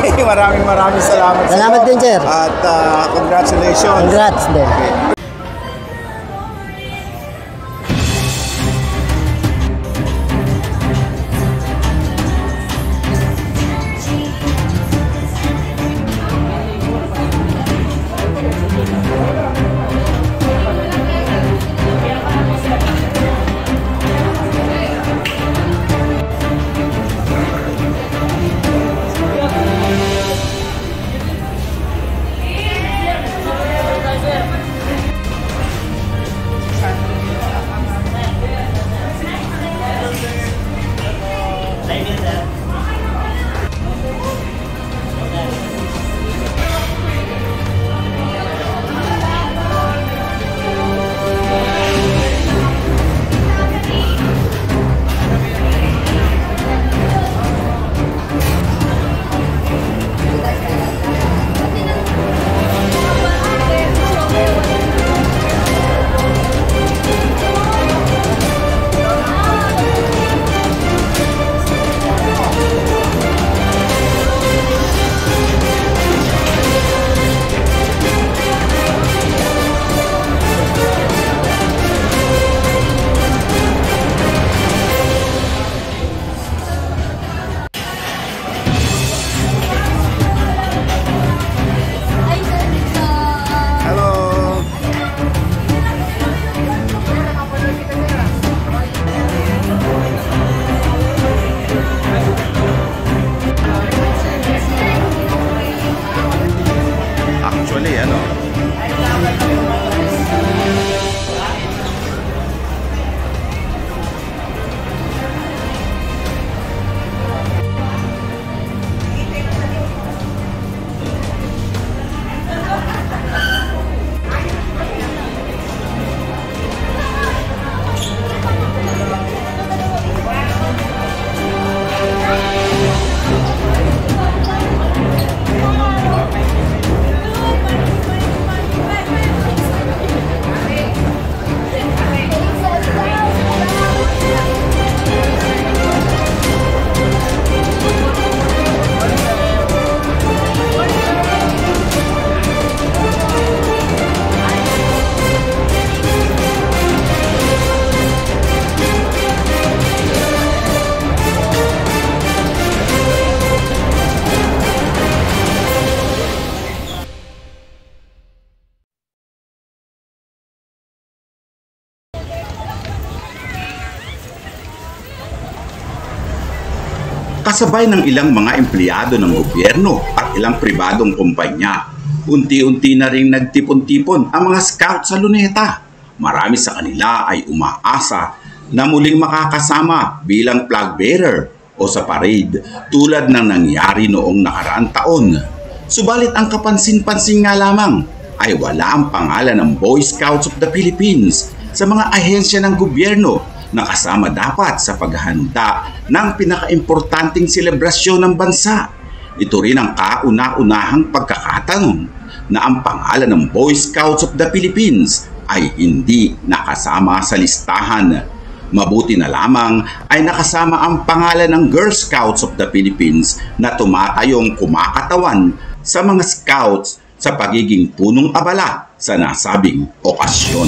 Okay, maraming salamat. Salamat din, sir. At congratulations. Congrats din. Okay. Kasabay ng ilang mga empleyado ng gobyerno at ilang pribadong kumpanya, unti-unti na rin nagtipon-tipon ang mga scout sa Luneta. Marami sa kanila ay umaasa na muling makakasama bilang flag bearer o sa parade tulad ng nangyari noong nakaraang taon. Subalit ang kapansin-pansin nga lamang ay wala ang pangalan ng Boy Scouts of the Philippines sa mga ahensya ng gobyerno na kasama dapat sa paghahanda ng pinakaimportanteng selebrasyon ng bansa. Ito rin ang kauna-unahang pagkakatanong. na ang pangalan ng Boy Scouts of the Philippines ay hindi nakasama sa listahan. Mabuti na lamang ay nakasama ang pangalan ng Girl Scouts of the Philippines na tumatayong kumakatawan sa mga scouts sa pagiging punong abala sa nasabing okasyon.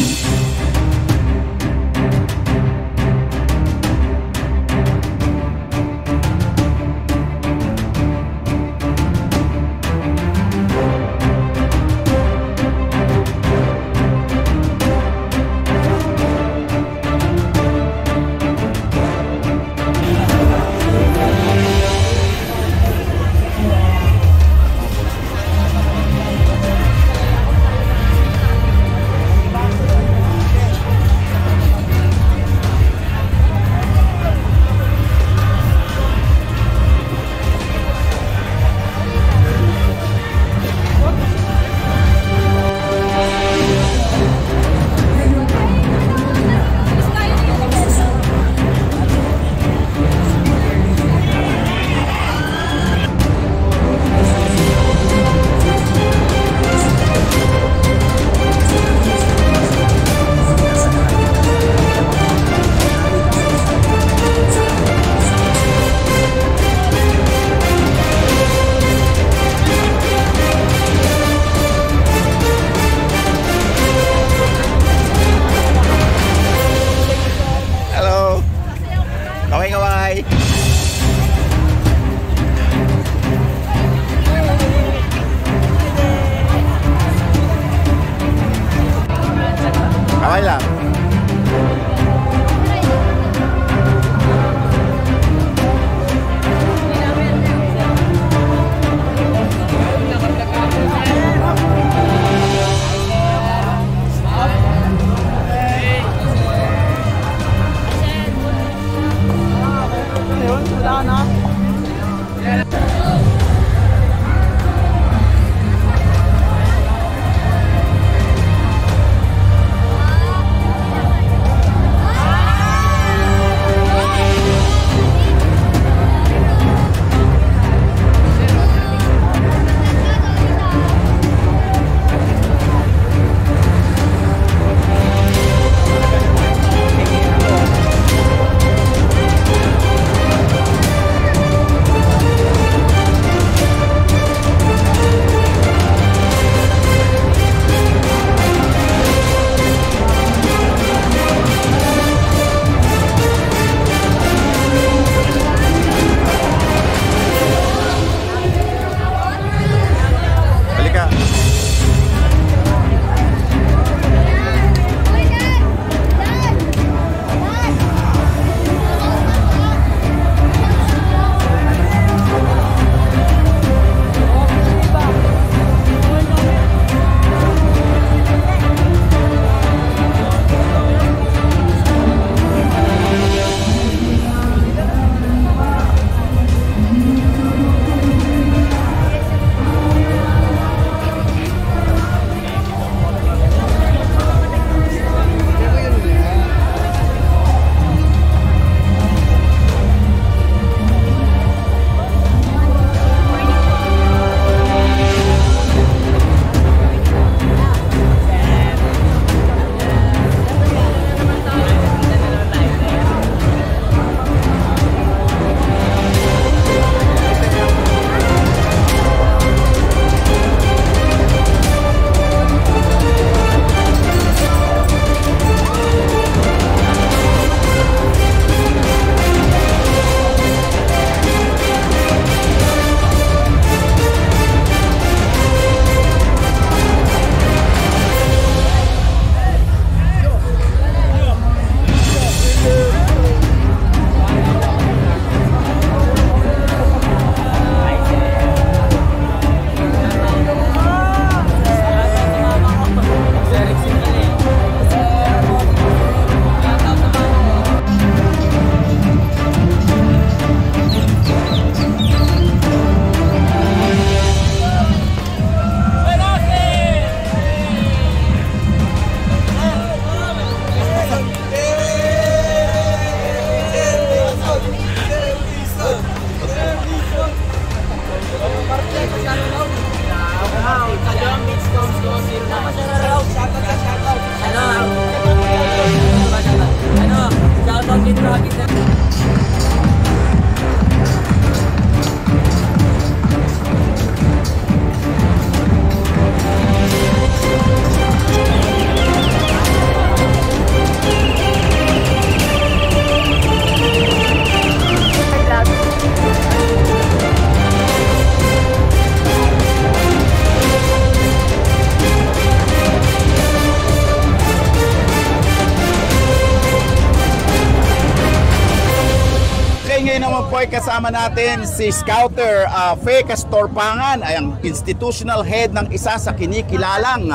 ay kasama natin si Scouter Faye Castorpangan, ay ang institutional head ng isa sa kinikilalang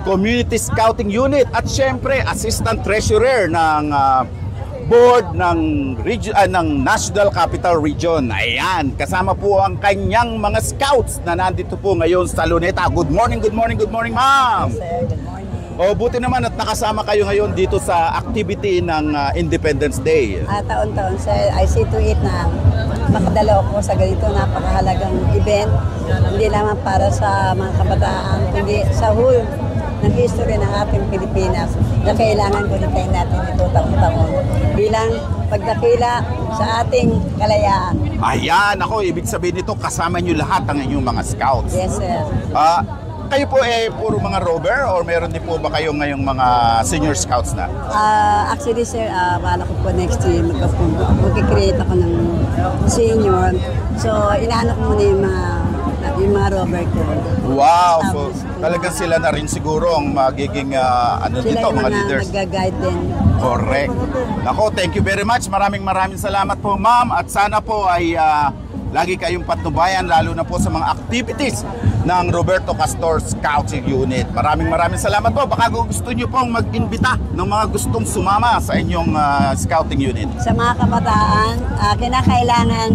Community Scouting Unit at syempre Assistant Treasurer ng board ng National Capital Region. Ayan, kasama po ang kanyang mga scouts na nandito po ngayon sa Luneta. Good morning, ma'am. Yes, sir. Good morning. O, buti naman at nakasama kayo ngayon dito sa activity ng Independence Day. Taon-taon, sir. I see to it na makadala ako sa ganito napakahalagang event. Hindi naman para sa mga kabataan, kundi sa whole ng history ng ating Pilipinas na kailangan gunitain natin ito taon-taon bilang pagdakila sa ating kalayaan. Ayan, ako, ibig sabihin nito, kasama nyo lahat ang inyong mga scouts. Yes, sir. Kayo po puro mga rover or meron din po ba kayong ngayong mga senior scouts na? Actually, sir, bala ko po next year mag-create ako ng senior. So, inaano ko muna yung mga rover ko. Wow! So, talagang sila na rin siguro ang magiging dito, mga leaders. Sila yung mag-guide din. Correct. Nako, thank you very much. Maraming salamat po, ma'am. At sana po ay lagi kayong patnubayan, lalo na po sa mga activities ng Roberto Castor Scouting Unit. Maraming salamat po. Baka gusto nyo pong mag-imbita ng mga gustong sumama sa inyong Scouting Unit. Sa mga kabataan, kinakailangan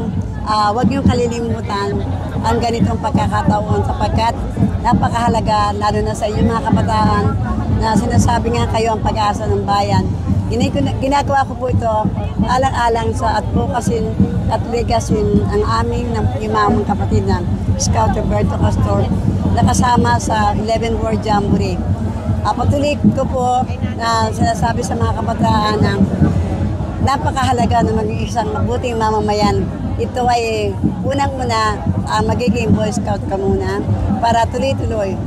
huwag niyong kalilimutan ang ganitong pagkakataon sapagkat napakahalaga, lalo na sa inyong mga kabataan na sinasabi nga kayo ang pag-asa ng bayan. Ginagawa ko po ito alang-alang sa advocacy at legacy ang aming imamang kapatid ng Scout Roberto Castor na kasama sa 11 World Jamboree. Patuloy ko po na sinasabi sa mga kabataan na napakahalaga na maging isang mabuting mamamayan. Ito ay unang-una magiging Boy Scout ka muna para tuloy-tuloy.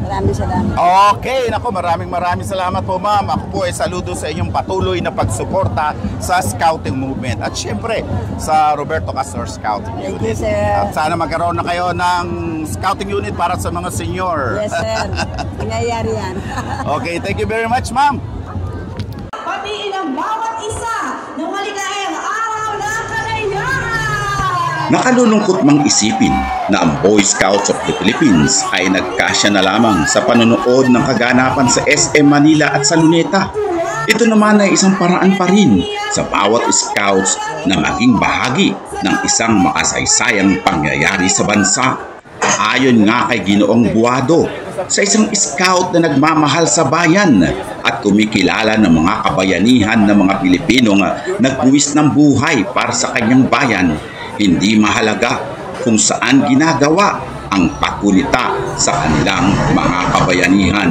Maraming salamat. Okay, nako, maraming salamat po, ma'am. Ako po ay saludo sa inyong patuloy na pagsuporta sa scouting movement at syempre sa Roberto Castor Scouting Unit. Thank you, sir. At sana magkaroon na kayo ng scouting unit para sa mga senior. Yes, sir. Nangyayari yan. Okay, thank you very much, ma'am. Patiin ang bawat isa ng maligayang araw ng kalayaan! Nakalulungkot mang isipin na ang Boy Scouts of the Philippines ay nagkasya na lamang sa panonood ng kaganapan sa SM Manila at sa Luneta. Ito naman ay isang paraan pa rin sa bawat scouts na maging bahagi ng isang makasaysayang pangyayari sa bansa. Ayon nga kay Ginoong Buado, sa isang scout na nagmamahal sa bayan at kumikilala ng mga kabayanihan ng mga Pilipinong nagbuwis ng buhay para sa kanyang bayan, hindi mahalaga kung saan ginagawa ang paggunita sa kanilang mga kabayanihan.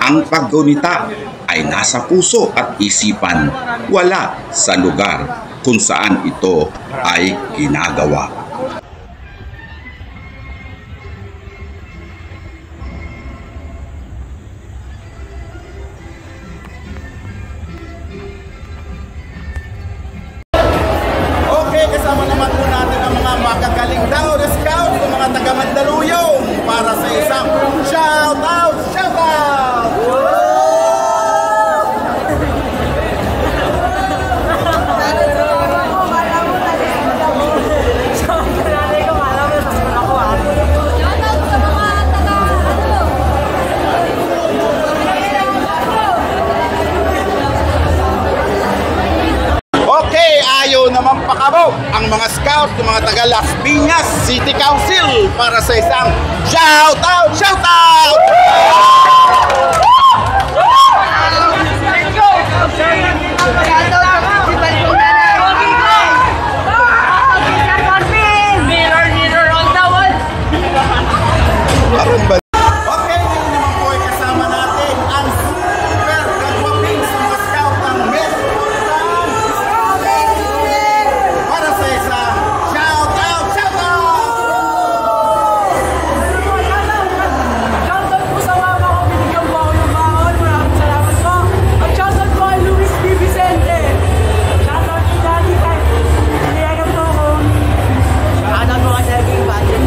Ang paggunita ay nasa puso at isipan, wala sa lugar kung saan ito ay ginagawa. Kasama naman po natin ang mga magagaling daw na scout, ang mga taga Mandaluyong para sa isang shout out! Naman pakabo ang mga scout ng mga taga Las Piñas City Council para sa isang shout out! Okay, ngayon naman po ay kasama natin ang super kagwaping sa mga scout ng para sa isang shout out! Shout out po sa mama ko, binigyan po ako ng baon. Maraming salamat po. At shout out po kay Luis D. Vicente. Shout out kay Daddy Kai. Pinayagan po ako. Shout out po kay Sergey Budget.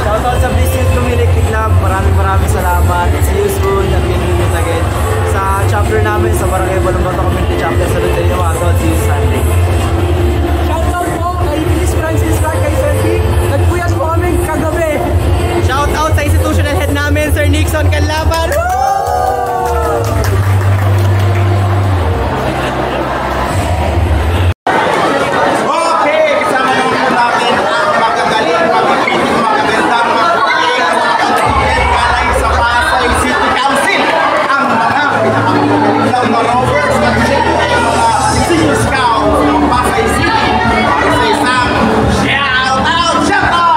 Shout out sa Business Community Club. Maraming salamat. See you soon. At meet again sa chapter namin sa Barangay Balumbato Community Chapter sa Luneta. See you Sunday. Shout out po institutional head namin, Sir Nixon Canlaban. Shout out!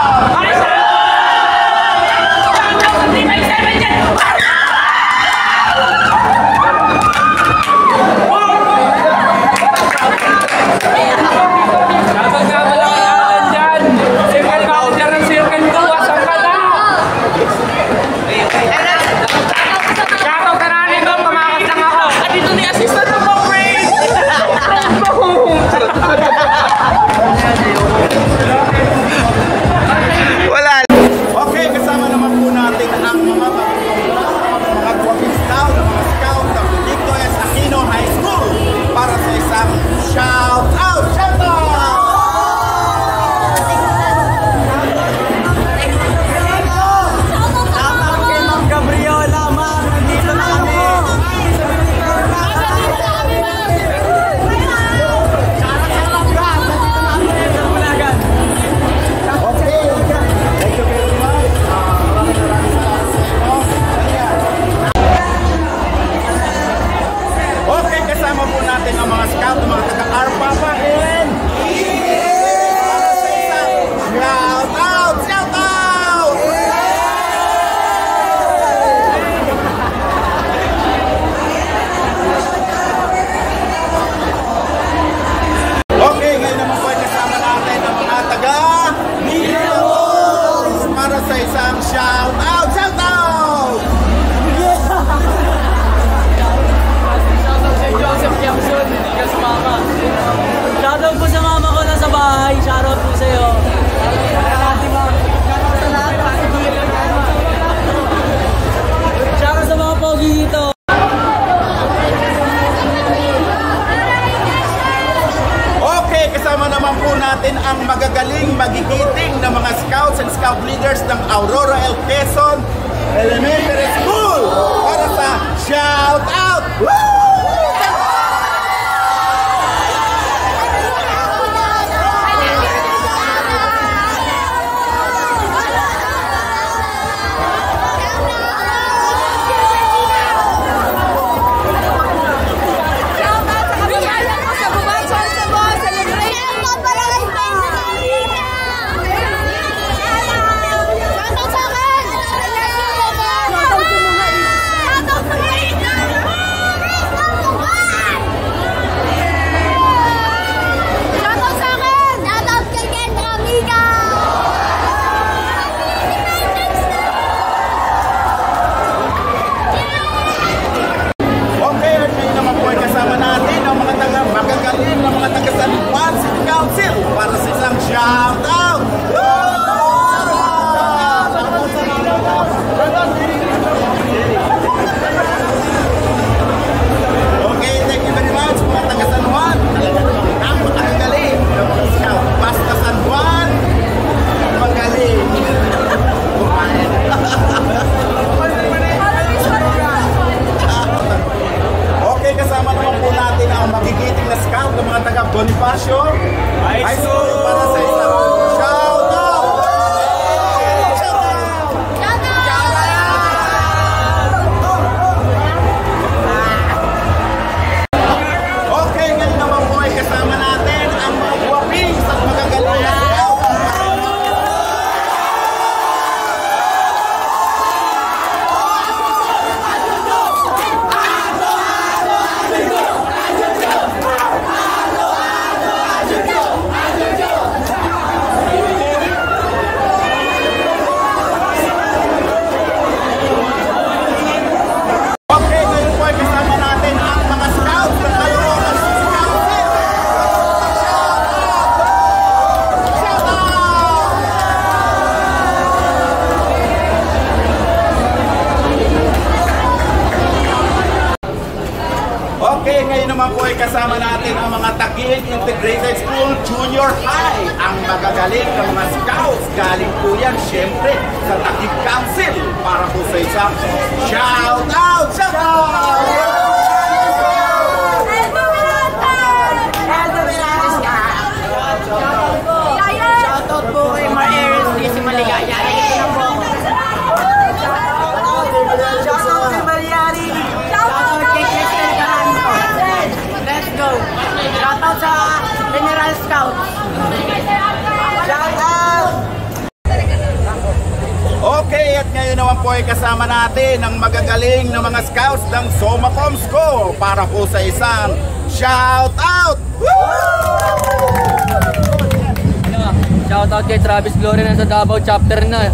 naman po ay kasama natin ang mga Taguig Integrated School Junior High. Ang magagaling ng mga scouts. Galing po yan, syempre, sa Taguig Council. Para po sa isang shout out! Shout out! Shoutout po kay Maeres kasi maligaya. Ito na po. Shoutout kay Mariari. Shoutout kay Crystal Caranto. Let's go. Shoutout sa General Scout. Shoutout! Okay, at ngayon naman po ay kasama natin ang magagaling na mga scouts ng Soma Comsco para po sa isang shout out! Shoutout kay Travis Gloria na sa Davao chapter na.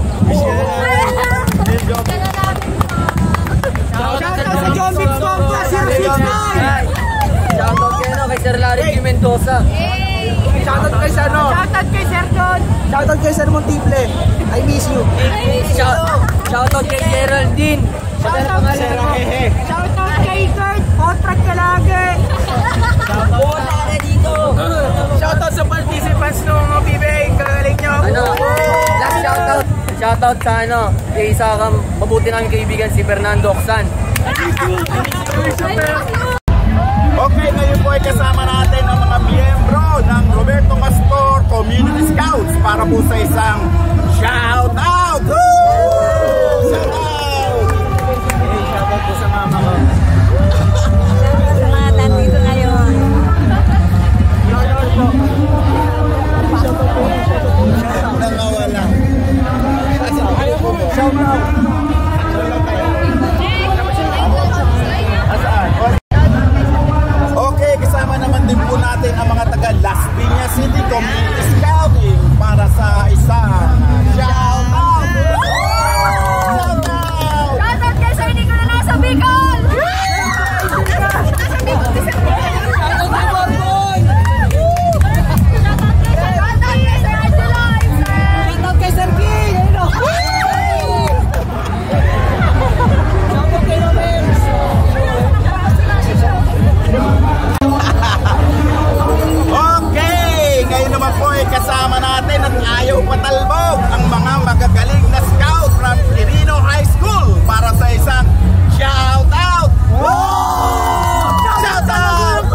Shoutout sa John Bix Compa, Sir Shoutout kay Sir Larry P. Mendoza. Shoutout kay Sir Shoutout kay Sir John. Shoutout kay Sir Montiple. I miss you. Shoutout kay Geraldine. Shoutout kay Kurt. Potrak ka lagi. Shoutout sa participants ng mga PBA. Kagaling nyo. Last shoutout. Shoutout sa kay isa kang mabuti namin kaibigan si Fernando Oxan. Okay, ngayon po ay kasama natin ang mga miyembro ng Roberto Pastor Community Scouts para po sa isang shout out! Shout out! Shoutout po sa mama ko. Sa mga nandito ngayon. Shoutout po. Nangawala. Shout out. Okay, kasama naman din po natin ang mga taga Las Piñas City Community Scouting para sa isang shout out! Shout out! Shout out kay Sir Nico na nasa Bicol! Shoutout kay Sir King! Shoutout kay Romero! Okay, ngayon naman po ay kasama natin at ayaw patalbog ang mga magagaling na scout from Quirino High School para sa isang shout out! Shout out!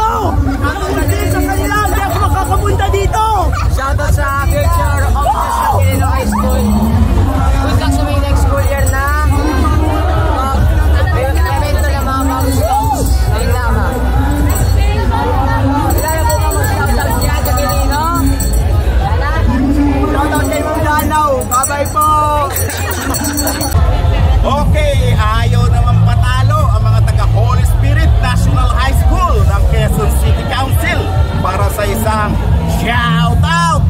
Sa kanila, hindi ako makakapunta dito! Shoutout sa future officers ng Quirino High School. Good luck sa may next school year na evento ng mga bagong scouts. Ngayon lamang. Kaya po mga mag-shoutout dyan sa Quirino. Shoutout kay Ma'am Danaw. Bye-bye po! Okay, ayaw naman patalo ang mga taga Holy Spirit National High School ng Quezon City Council para sa isang shout out!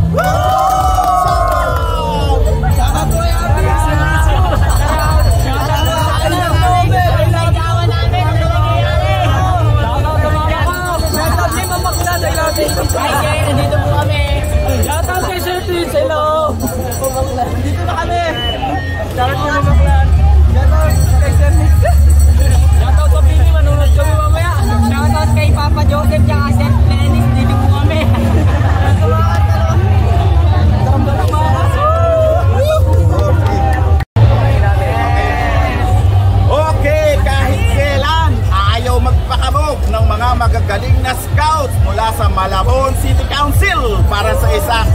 Shoutout po yung dito po kami. Shoutout kay Sir Prince. Hello. Dito na kami. Shoutout kay Maklan. Shoutout kay Sir Nick. Shoutout sa Pini. Manunod kami mamaya. Shoutout kay Papa Joseph tsaka Sir Lenny. Dito po kami. Okay, kahit kailan ayaw magpakabog ng mga magagaling na scouts mula sa Malabon City Council para sa isang